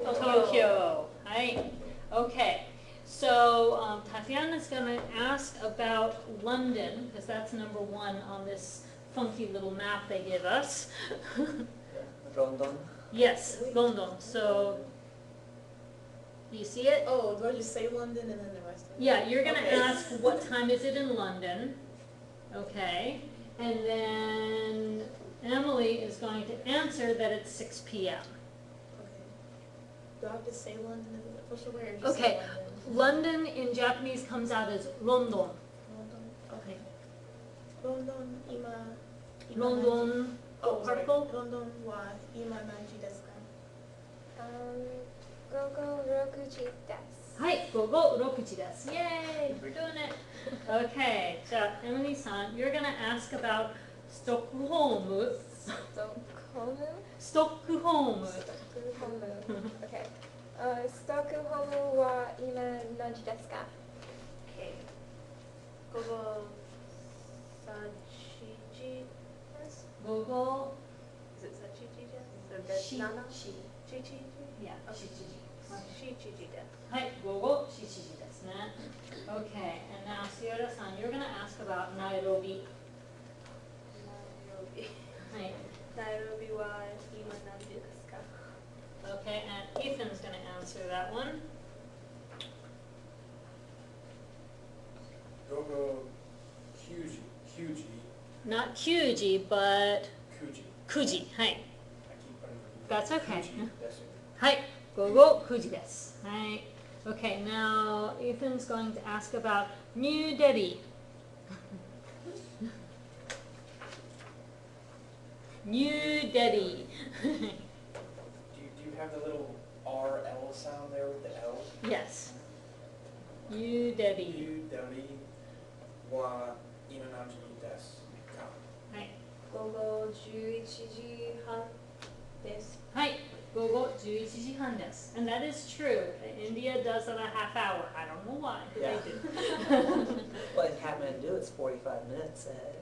Tokyo. Right. Okay. So Tatiana's going to ask about London, because that's number 1 on this funky little map they give us. London. Yes, London. So, do you see it? Oh, do I just say London and then the rest of it? Yeah, you're going to Okay. ask what time is it in London. Okay. And then Emily is going to answer that it's 6 p.m. Okay. Do I have to say London in the official way or just Okay. say London? London in Japanese comes out as London. London. Okay. London, ima. London. Oh, sorry. Purple. London wa ima nanji desu ka? 午後6時です。Hi, gogo rokuchi desu. Yay, we're doing it. Okay, so Emily-san, you're going to ask about Stockholm. Stockholm? Stockholm. Stockholm. Okay. Stockholm は今何時ですか? Okay. 午後3時です。Gogo Is it 3時です？ shi. 7 shi. 7時 Yeah, Okay. 7時。 7時です。はい、午後7時ですね。Okay, and now Sierra-san, you're going to ask about Nairobi. はい。ナイロビは今何時ですか? Okay, and Ethan's going to answer that one. Gogo Kyuji. Kyuji. Not Kyuji, but Kuji. Kuji. Hi. I keep putting That's okay. Kuji desu. Hi. Gogo Kuji desu. Hi. Okay, now Ethan's going to ask about New Delhi. New Delhi. Do you have the little RL sound there with the L? Yes. New Delhi. New Delhi wa ima nanji desu ka? はい。午後11時半です。はい。Gogo 11時半です. And that is true. India does it a half hour. I don't know why, but Yeah. they do. Well, in Kathmandu, it's 45 minutes ahead.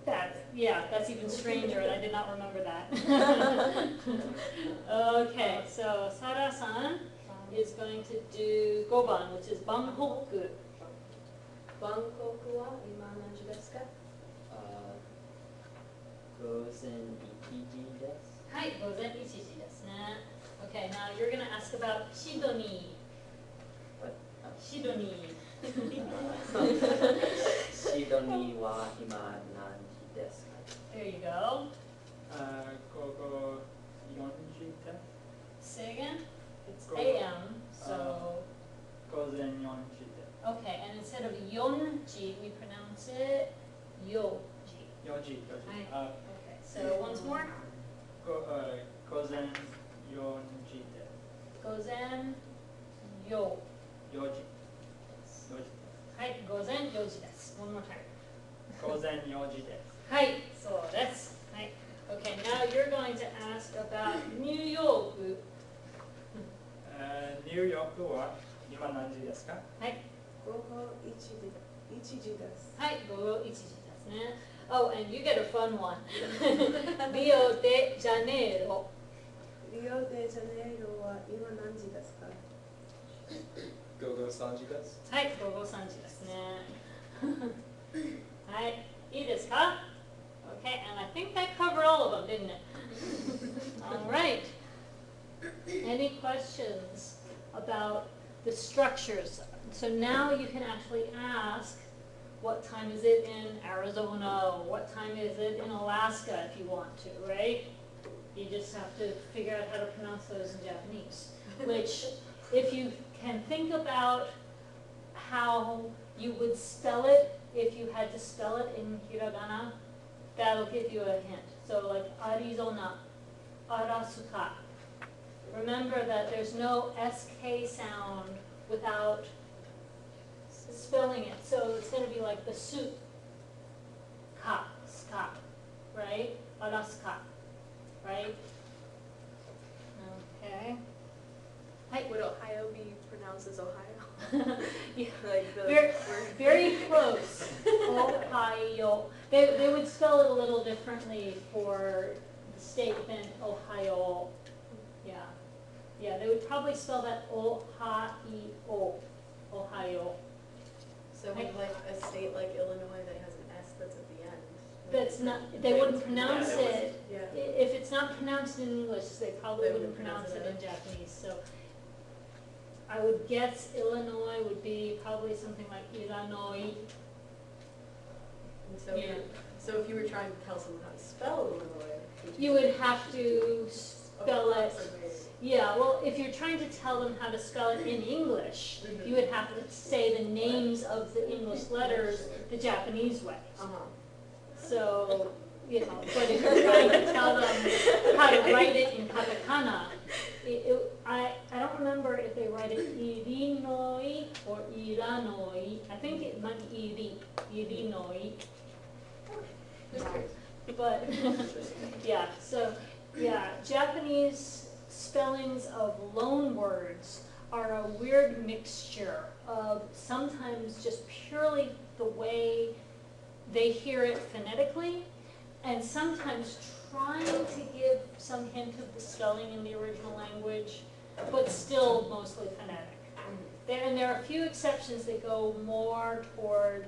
That's even stranger, and I did not remember that. Okay, so Sara-san is going to do Goban, which is Bangkok. バンコクは今何時ですか？午前1時です。はい、午前1時ですね。Okay, now you're going to ask about Sydney. What? Sydney. シドニーは今何時ですか？ There you go. 午後4時です。 Say again? It's 午後 AM, so... 午前4時です。 Okay, and instead of yonji, we pronounce it yoji. 4時。はい。Okay, so once more. 午前4時です。午前よ。 4時。はい、午前4時です。One more time. 午前4時です。はい、そうです。はい。Okay, now you're going to ask about New York. ニューヨークは今何時ですか？はい。午後1時です。はい、午後1時ですね。Oh, and you get a fun one. Rio de Janeiro. リオデジャネイロは今何時ですか？午後3時です。はい、午後3時ですね。はい、いいですか? Okay, and I think that covered all of them, didn't it? All right. Any questions about the structures? So now you can actually ask, what time is it in Arizona? What time is it in Alaska if you want to, right? You just have to figure out how to pronounce those in Japanese. Which, if you can think about how you would spell it, if you had to spell it in hiragana, that'll give you a hint. So like Arizona, Arasuka. Remember that there's no SK sound without spelling it. So it's going to be like the soup. Ka, ska, right? Arasuka, right? Okay. Would Ohio be pronounced as Ohio? Yeah. Like the Very, word. very close. Ohio. They would spell it a little differently for the state than Ohio. Yeah. Yeah, they would probably spell that Ohio. Ohio. So with like a state like Illinois that has an S that's at the end. That's not, they wouldn't pronounce Yeah, that it. Yeah. If it's not pronounced in English, they probably They wouldn't wouldn't pronounce it pronounce in it. Japanese. So I would guess Illinois would be probably something like Illinois. And so, Yeah. so if you were trying to tell someone how to spell Illinois, You would have to spell it. Yeah, well, if you're trying to tell them how to spell it in English, Mhm. you would have to say the names of the English letters the Japanese way. So, you know, but if you're trying to tell them how to write it in katakana, I don't remember if they write it Irinoi or Iranoi. I think it might be Irinoi. But, yeah, so, yeah, Japanese spellings of loan words are a weird mixture of sometimes just purely the way they hear it phonetically, and sometimes trying to give some hint of the spelling in the original language, but still mostly phonetic. And there are a few exceptions that go more toward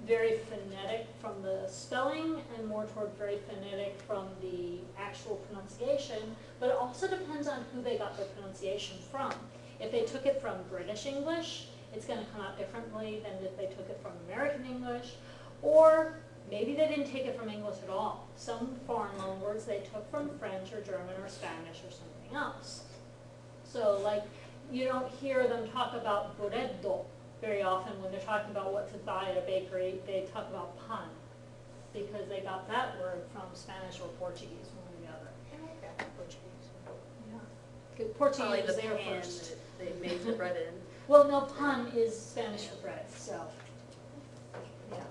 very phonetic from the spelling and more toward very phonetic from the actual pronunciation, but it also depends on who they got their pronunciation from. If they took it from British English, it's going to come out differently than if they took it from American English, or maybe they didn't take it from English at all. Some foreign loan words they took from French or German or Spanish or something else. So like, you don't hear them talk about burrito very often when they're talking about what to buy at a bakery. They talk about pan, because they got that word from Spanish or Portuguese, one or the other. Portuguese. Yeah. 'Cause Portuguese Probably was the there pan first. that they made the bread in. Well, no, pan is Spanish for bread, so, yeah.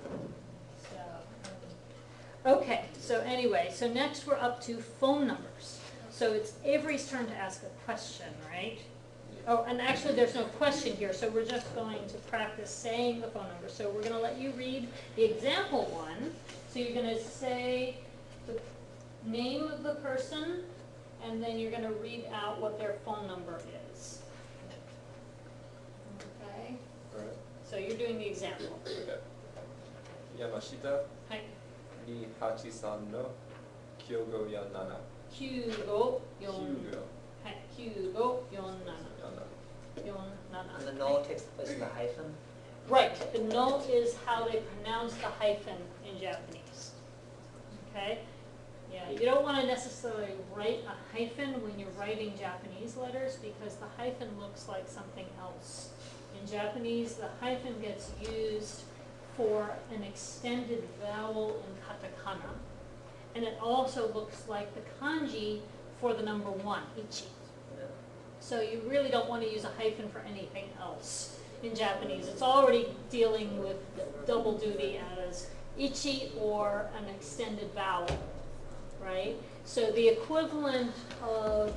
So, okay, so anyway, so next we're up to phone numbers. So it's Avery's turn to ask a question, right? Oh, and actually there's no question here, so we're just going to practice saying the phone number. So we're going to let you read the example one. So you're going to say the name of the person, and then you're going to read out what their phone number is. Okay? Alright. So you're doing the example. Okay. Yamashita, はい。 283の9547。 9547。 9547。 はい。9547。 And the no takes the place of the hyphen. Right, the no is how they pronounce the hyphen in Japanese. Okay? Yeah, you don't want to necessarily write a hyphen when you're writing Japanese letters because the hyphen looks like something else. In Japanese, the hyphen gets used for an extended vowel in katakana. And it also looks like the kanji for the number 1, ichi. Yeah. So you really don't want to use a hyphen for anything else in Japanese. It's already dealing with double duty as ichi or an extended vowel, right? So the equivalent of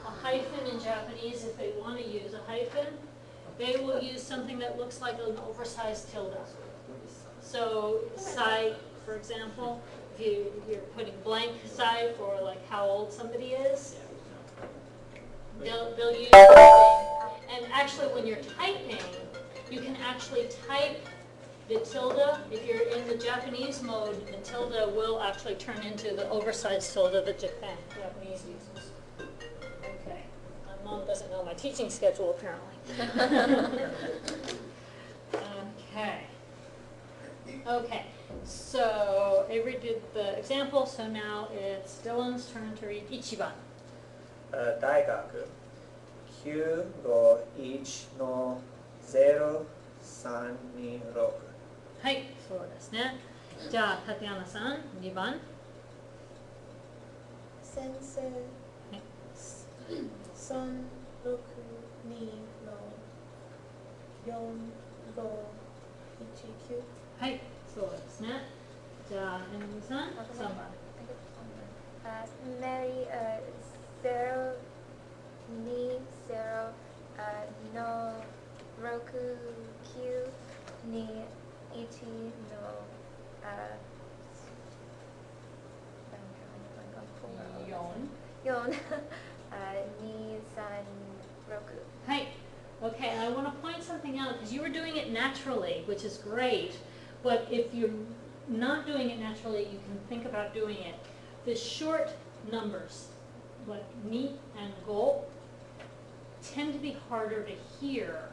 a hyphen in Japanese, if they want to use a hyphen, they will use something that looks like an oversized tilde. So sai, for example, if you're putting blank sai for like how old somebody is, they'll use something. And actually when you're typing, you can actually type the tilde. If you're in the Japanese mode, the tilde will actually turn into the oversized tilde that Japanese uses. Okay. My mom doesn't know my teaching schedule apparently. Okay. Okay. So Avery did the example, so now it's Dylan's turn to read ichiban. 大学951の0326。はい、そうですね。じゃあ、タテヤナさん、2番。先生、362の4519。はい、そうですね。じゃあ、エミリーさん、3番。Mary, 020 no roku q ni ichi no yon ni san roku. Hi. Okay, and I want to point something out because you were doing it naturally, which is great. But if you're not doing it naturally, you can think about doing it. The short numbers, like ni and go, tend to be harder to hear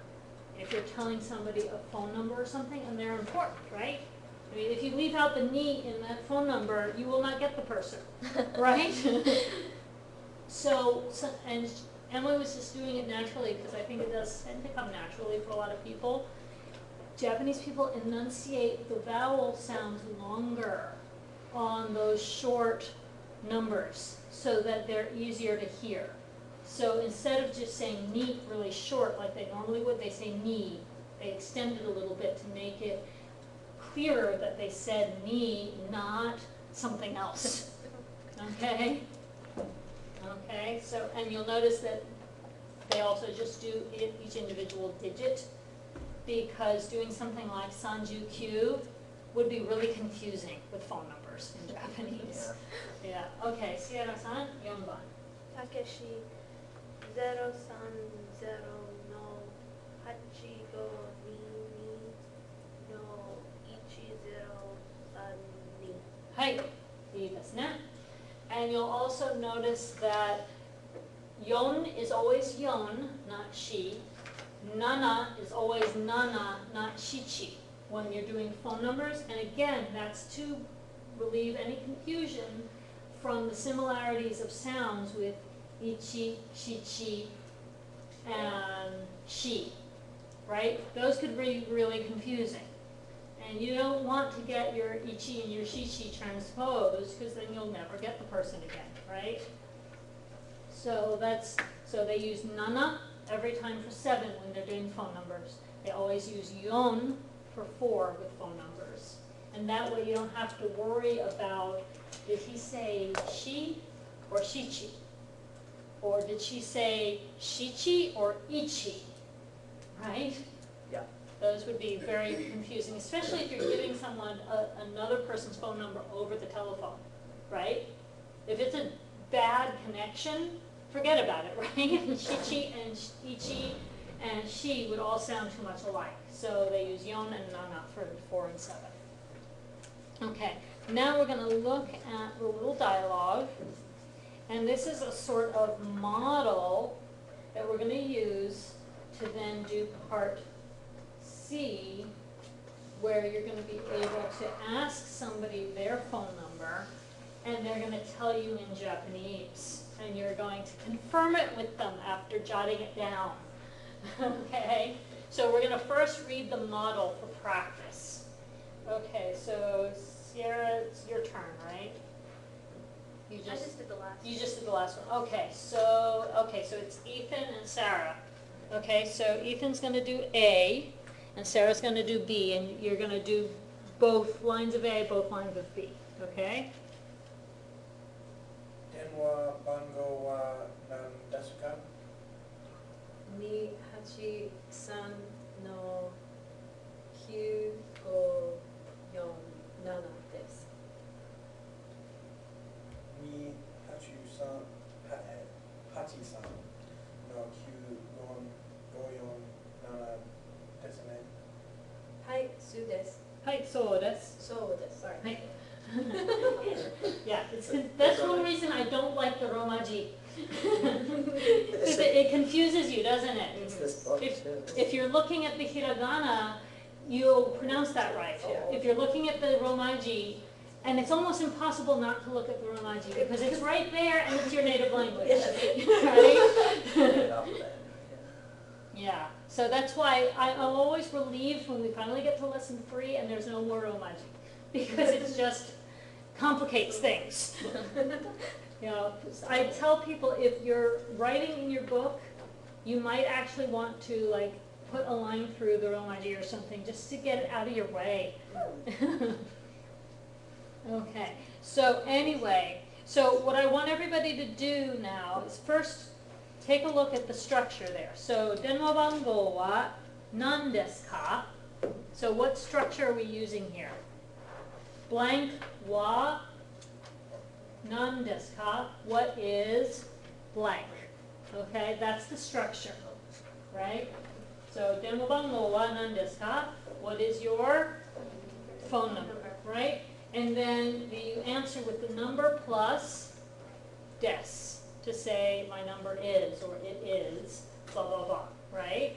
if you're telling somebody a phone number or something, and they're important, right? I mean, if you leave out the ni in that phone number, you will not get the person, right? So, and Emily was just doing it naturally because I think it does tend to come naturally for a lot of people. Japanese people enunciate the vowel sounds longer on those short numbers so that they're easier to hear. So instead of just saying ni really short like they normally would, they say ni. They extend it a little bit to make it clearer that they said ni, not something else. Okay? Okay, so, and you'll notice that they also just do each individual digit because doing something like sanju Q would be really confusing with phone numbers in Japanese. Yeah. Okay, Sierra-san, 4番。たけし030の8522の1032。はい、いいですね。And you'll also notice that yon is always yon, not she. Nana is always nana, not shichi when you're doing phone numbers. And again, that's to relieve any confusion from the similarities of sounds with ichi, shichi, and shi, right? Those could be really confusing. And you don't want to get your ichi and your shichi transposed because then you'll never get the person again, right? So they use nana every time for 7 when they're doing phone numbers. They always use yon for 4 with phone numbers. And that way you don't have to worry about, did he say she or shichi? Or did she say shichi or ichi? Right? Yeah. Those would be very confusing, especially if you're giving someone another person's phone number over the telephone, right? If it's a bad connection, forget about it, right? Shichi and ichi and shi would all sound too much alike. So they use yon and nana for 4 and 7. Okay, now we're going to look at the little dialogue. And this is a sort of model that we're going to use to then do part C, where you're going to be able to ask somebody their phone number, and they're going to tell you in Japanese. And you're going to confirm it with them after jotting it down. Okay? So we're going to first read the model for practice. Okay, so Sierra, it's your turn, right? I just did the last. You just did the last one. Okay, so it's Ethan and Sarah. Okay, so Ethan's going to do A, and Sarah's going to do B, and you're going to do both lines of A, both lines of B. Okay? 電話番号は何ですか283-9547です283-83-9547ですね。はいそうですはい、そうです。そうです sorry Right. Yeah, that's one reason I don't like the Romaji. Because it confuses you, doesn't it? It's this book too. If you're looking at the hiragana, you'll pronounce that right. If you're looking at the Romaji, and it's almost impossible not to look at the Romaji because it's right there and it's your native language. Right? Right off of that, Yeah, so that's why I'm always relieved when we finally get to lesson 3 and there's no more Romaji, because it just complicates things. You know, I tell people if you're writing in your book, you might actually want to like put a line through the Romaji or something just to get it out of your way. Okay, so anyway, so what I want everybody to do now is first take a look at the structure there. So, 電話番号は何ですか? So what structure are we using here? Blank は何ですか? What is blank? Okay, that's the structure, right? So, 電話番号は何ですか? What is your phone number, right? And then you answer with the number plus des to say my number is or it is blah blah blah, right?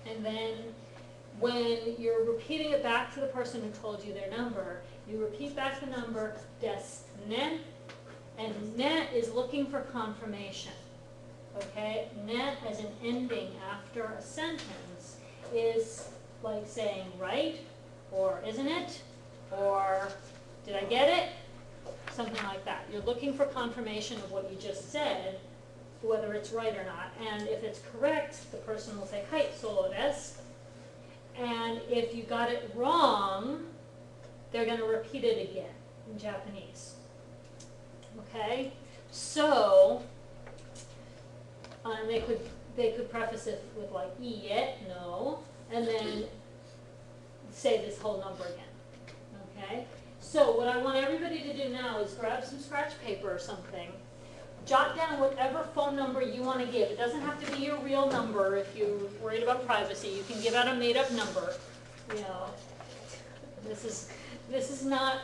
And then when you're repeating it back to the person who told you their number, you repeat back the number des ne, and ne is looking for confirmation. Okay, ne as an ending after a sentence is like saying right or isn't it? Or, did I get it? Something like that. You're looking for confirmation of what you just said, whether it's right or not. And if it's correct, the person will say, "Hai, so desu." And if you got it wrong, they're going to repeat it again in Japanese. Okay? So, and they could preface it with like, "Iie," no, and then say this whole number again. Okay, so what I want everybody to do now is grab some scratch paper or something, jot down whatever phone number you want to give. It doesn't have to be your real number if you're worried about privacy. You can give out a made-up number. You know, this is not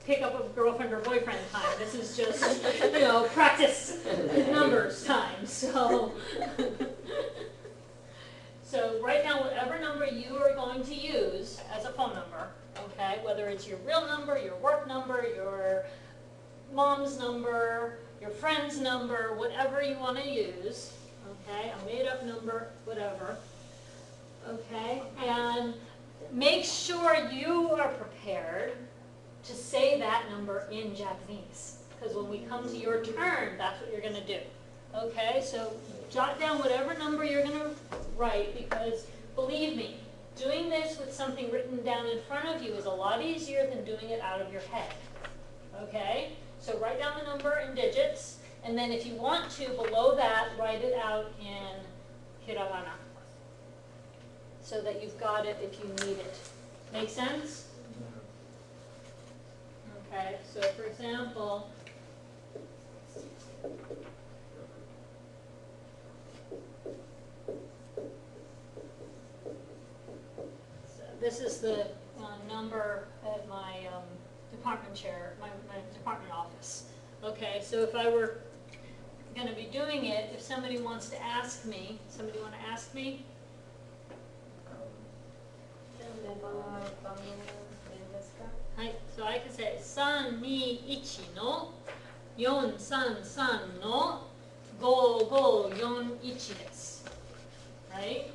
pick up a girlfriend or boyfriend time. This is just, you know, practice numbers time. So write down whatever number you are going to use as a phone number. Okay, whether it's your real number, your work number, your mom's number, your friend's number, whatever you want to use. Okay, a made-up number, whatever. Okay, and make sure you are prepared to say that number in Japanese, because when we come to your turn, that's what you're going to do. Okay, so jot down whatever number you're going to write, because believe me, doing this with something written down in front of you is a lot easier than doing it out of your head. Okay? So write down the number in digits, And then if you want to, below that, write it out in hiragana. So that you've got it if you need it. Make sense? Okay, so for example, so this is the number at my department chair, my department office. Okay, so if I were going to be doing it, if somebody wants to ask me, somebody want to ask me? Right, so I can say 321の433の5541です。Right?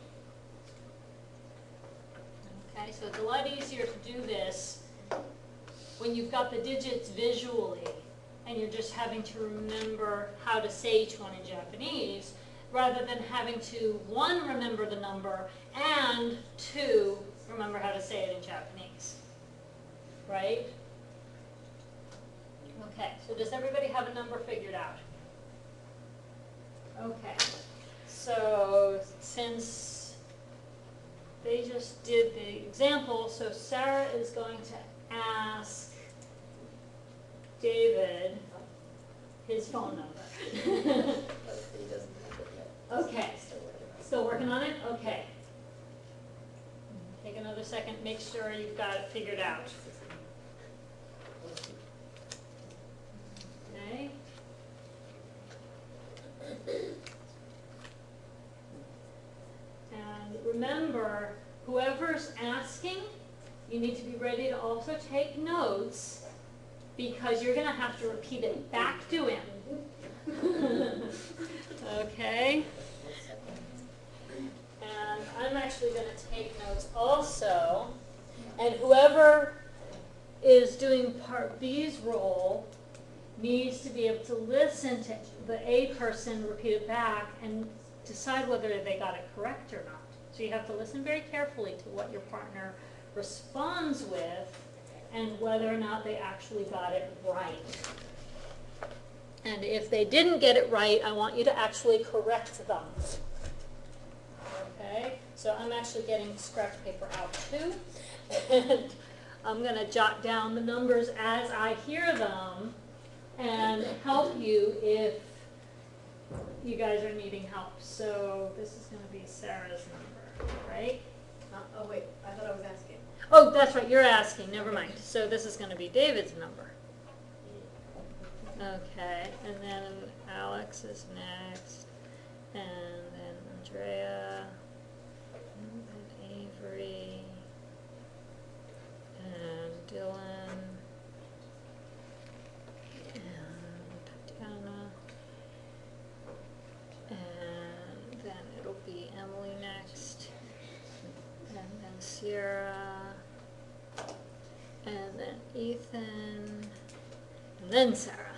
Okay, so it's a lot easier to do this when you've got the digits visually and you're just having to remember how to say each one in Japanese, rather than having to, 1, remember the number, and 2, remember how to say it in Japanese. Right? Okay, so does everybody have a number figured out? Okay, so since they just did the example, so Sarah is going to ask David his phone number. Okay, still working on it? Okay. Take another second, make sure you've got it figured out. Okay. And remember, whoever's asking, you need to be ready to also take notes, because you're going to have to repeat it back to him. Okay? And I'm actually going to take notes also. And whoever is doing Part B's role needs to be able to listen to the A person repeat it back and decide whether they got it correct or not. So you have to listen very carefully to what your partner responds with and whether or not they actually got it right. And if they didn't get it right, I want you to actually correct them. Okay? So I'm actually getting scratch paper out too. And I'm going to jot down the numbers as I hear them and help you if you guys are needing help. So this is going to be Sarah's number, right? Oh wait, I thought I was asking. Oh, that's right, you're asking, never mind. So this is going to be David's number. Okay, and then Alex is next, and then Andrea, and then Avery, and Dylan, and Tatiana, and then it'll be Emily next, and then Sierra, and then Ethan, and then Sarah.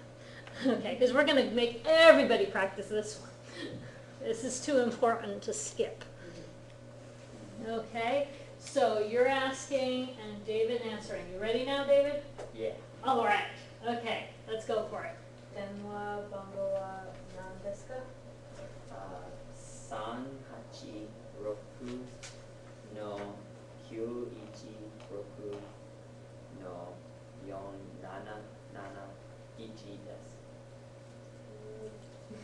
Okay, because we're going to make everybody practice this one. This is too important to skip. Okay, so you're asking and David answering. You ready now, David? Yeah. All right. Okay, let's go for it. 電話番号は何ですか386の916の4771です。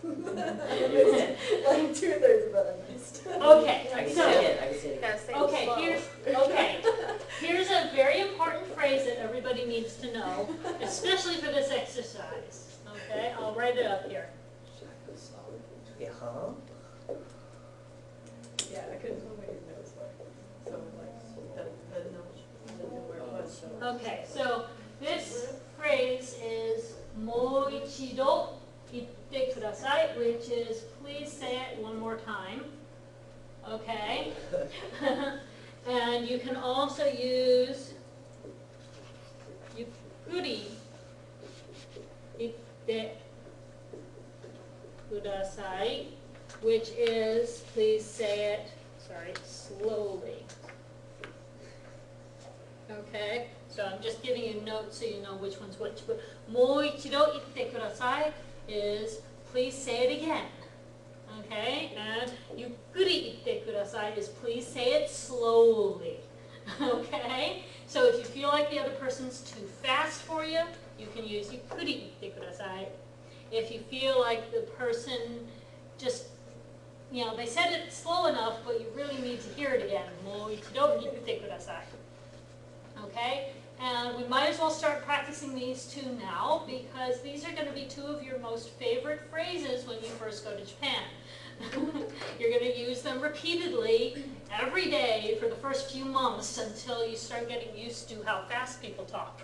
Like 2/3 of that I missed. Okay, I can so say it. I can say You it. gotta say it okay, slow. here's a very important phrase that everybody needs to know, especially for this exercise. Okay, I'll write it up here. Yeah, huh? Yeah, I couldn't tell what your notes were. So like the notes, I didn't know where it was. So. Okay, so this phrase is もう一度言ってください, which is please say it one more time. Okay? And you can also use ゆっくり言ってください, which is please say it, slowly. Okay? So I'm just giving you notes so you know which one's which. But もう一度言ってください is please say it again. Okay? And ゆっくり言ってください is please say it slowly. Okay? So if you feel like the other person's too fast for you, you can use ゆっくり言ってください. If you feel like the person just, you know, they said it slow enough, but you really need to hear it again. もう一度言ってください. Okay? And we might as well start practicing these two now because these are going to be two of your most favorite phrases when you first go to Japan. You're going to use them repeatedly every day for the first few months until you start getting used to how fast people talk.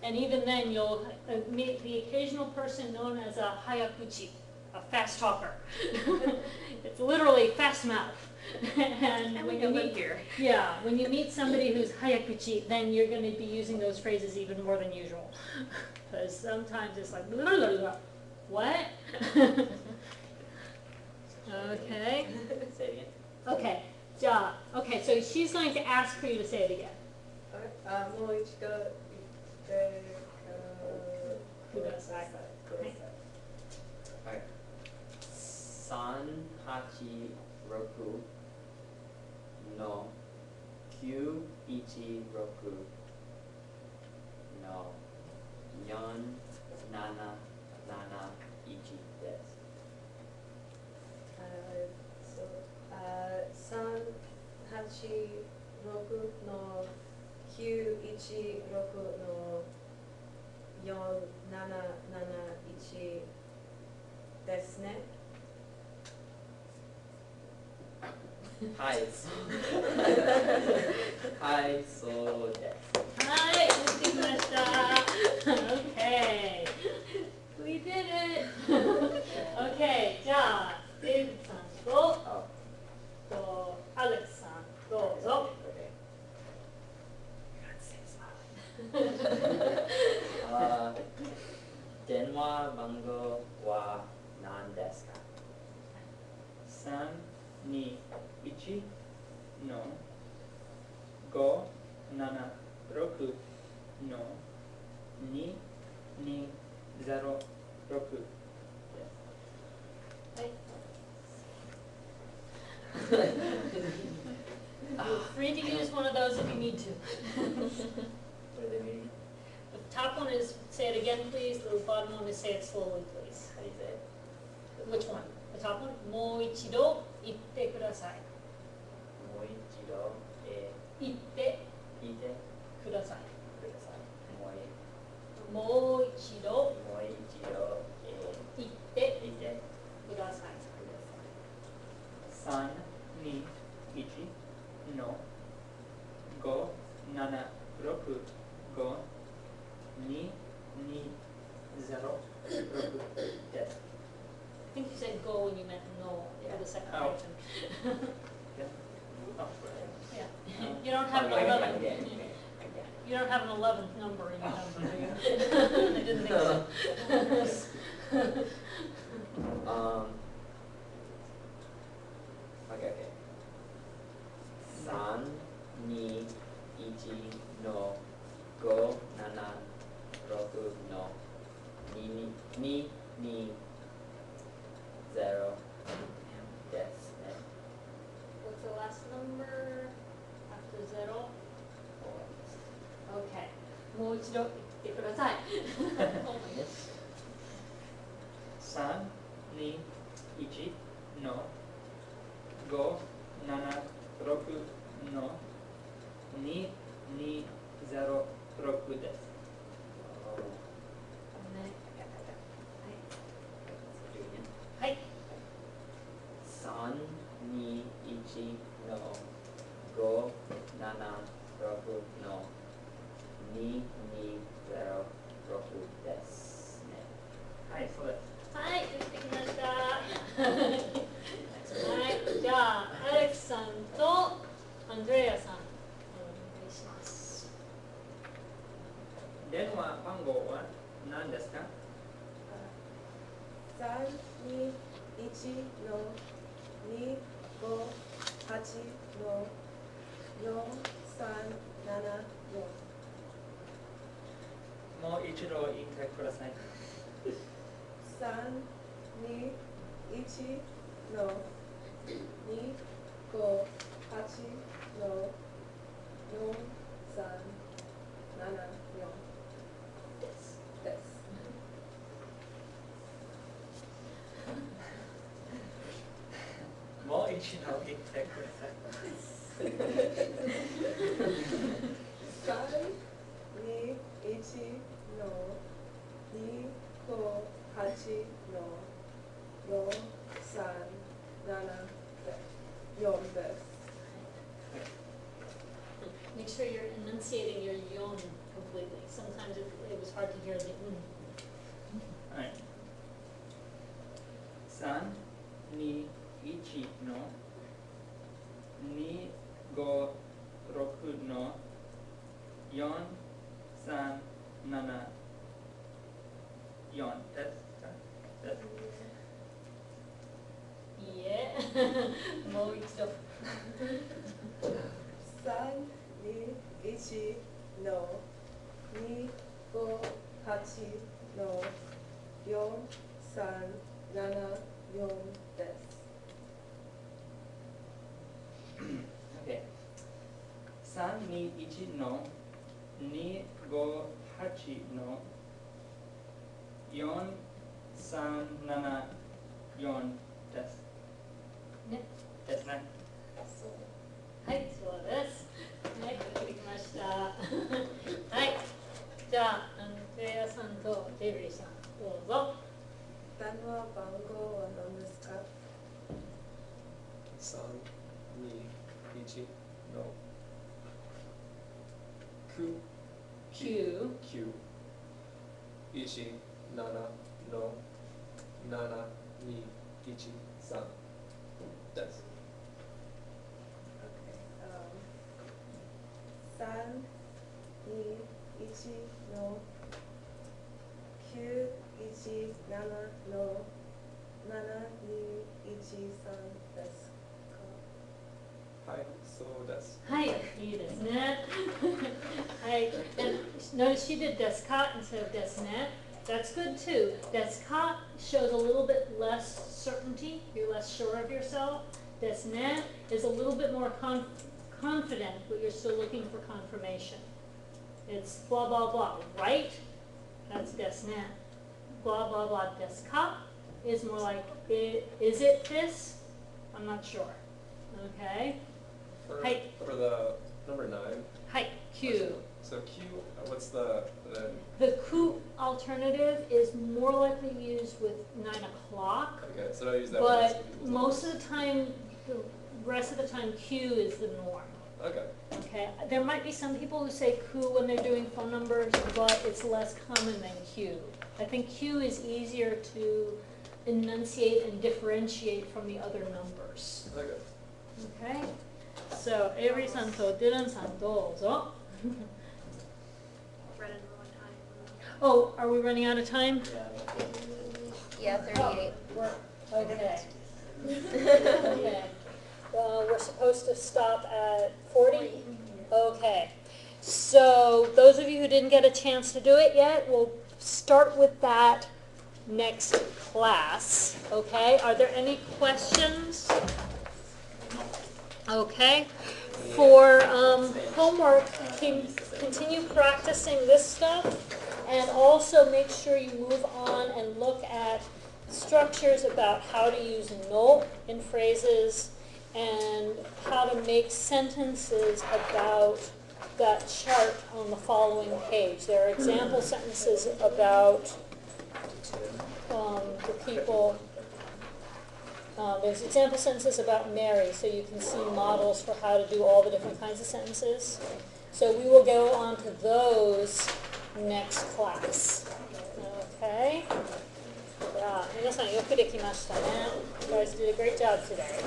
And even then you'll meet the occasional person known as a hayakuchi, a fast talker. It's literally fast mouth. And we when know you them meet, here. yeah, when you meet somebody who's hayakuchi, then you're going to be using those phrases even more than usual. Because sometimes it's like, blah, blah, blah. What? Okay. Say it again. Okay. Okay, so she's going to ask for you to say it again. もう一度言ってください。はい。386の916の4771です。386の916の4771ですね。はい、はい、そうです。はい、できました。Okay. We did it. Okay, じゃあ、デイブさんとアレックさん、どうぞ。電話番号は何ですか321の576の2206はい。You're free to use one of those if you need to. What do they mean? The top one is say it again, please. The bottom one is say it slowly, please. How do you say it? Which one? The top one? もう一度言ってください。もう一度、言って聞いてください。ください。もう一度もう一度、言って聞いてください。ください。321の5765220です。I think you said go when you meant no for the second Oh. item. Oh, Yeah. You don't have an Okay, 11. okay. You don't have an 11th number in your number, do you? I didn't think so. Okay. 3、2、1の5、7、6の2、2、2、0ですね。What's the last number after 0? Okay. もう一度言ってください。321の576の2206です。はい。 3、2、1の5、7、6の2、2、0、6ですね。はい、そうです。はい、できてきました。はい、じゃあ、アレックさんとアンドレアさん、お願いします。電話番号は何ですか321の258の4374。もう一度言ってください。321 2, 1の2、5、8の4、3、7、4です。もう一度言ってください。3、2、1の2、5、8の4、3、7、4です。Make sure you're enunciating your yon completely. Sometimes it was hard to hear theはい。3、2、1の2、5、6の4、3、7、4ですか？です。いいえ。もう一度。3、2、1の2、5、8の4、3、7、4です。Okay. 3、2、1の2、5、8の4、3、7、4です。ね。ですね。はい、そうです。はい、できました。はい。じゃあ、テイヤさんとデビリーさん、どうぞ。電話番号は何ですか3、2、1の9、 9、 9、1、7の7、2、1、3です。3、2、1の9、1、7の7、2、1、3ですかはい、そうです。はい、いいですね。はい。And notice she did des ka instead of des ne. That's good too. Des ka shows a little bit less certainty. You're less sure of yourself. Des ne is a little bit more confident, but you're still looking for confirmation. It's blah, blah, blah, right? That's des ne. Blah, blah, blah, des ka is more like, is it this? I'm not sure. Okay? For the number 9. Hi, Q. So Q, what's the The ku alternative is more likely used with 9 o'clock, okay, so I use that one. but most of the time, the rest of the time, Q is the norm. Okay. Okay, there might be some people who say ku when they're doing phone numbers, but it's less common than Q. I think Q is easier to enunciate and differentiate from the other numbers. Okay. Okay, so Avery-san to Dylan-san, どうぞ. Running low on time. Oh, are we running out of time? Yeah, 38. Okay. Okay. We're supposed to stop at 40? Okay. So those of you who didn't get a chance to do it yet, we'll start with that next class. Okay? Are there any questions? Okay. For homework, continue practicing this stuff, and also make sure you move on and look at structures about how to use no in phrases and how to make sentences about that chart on the following page. There are example sentences about the people. There's example sentences about Mary, so you can see models for how to do all the different kinds of sentences. So we will go on to those next class. Okay? Yeah, 皆さんよくできましたね. You guys did a great job today.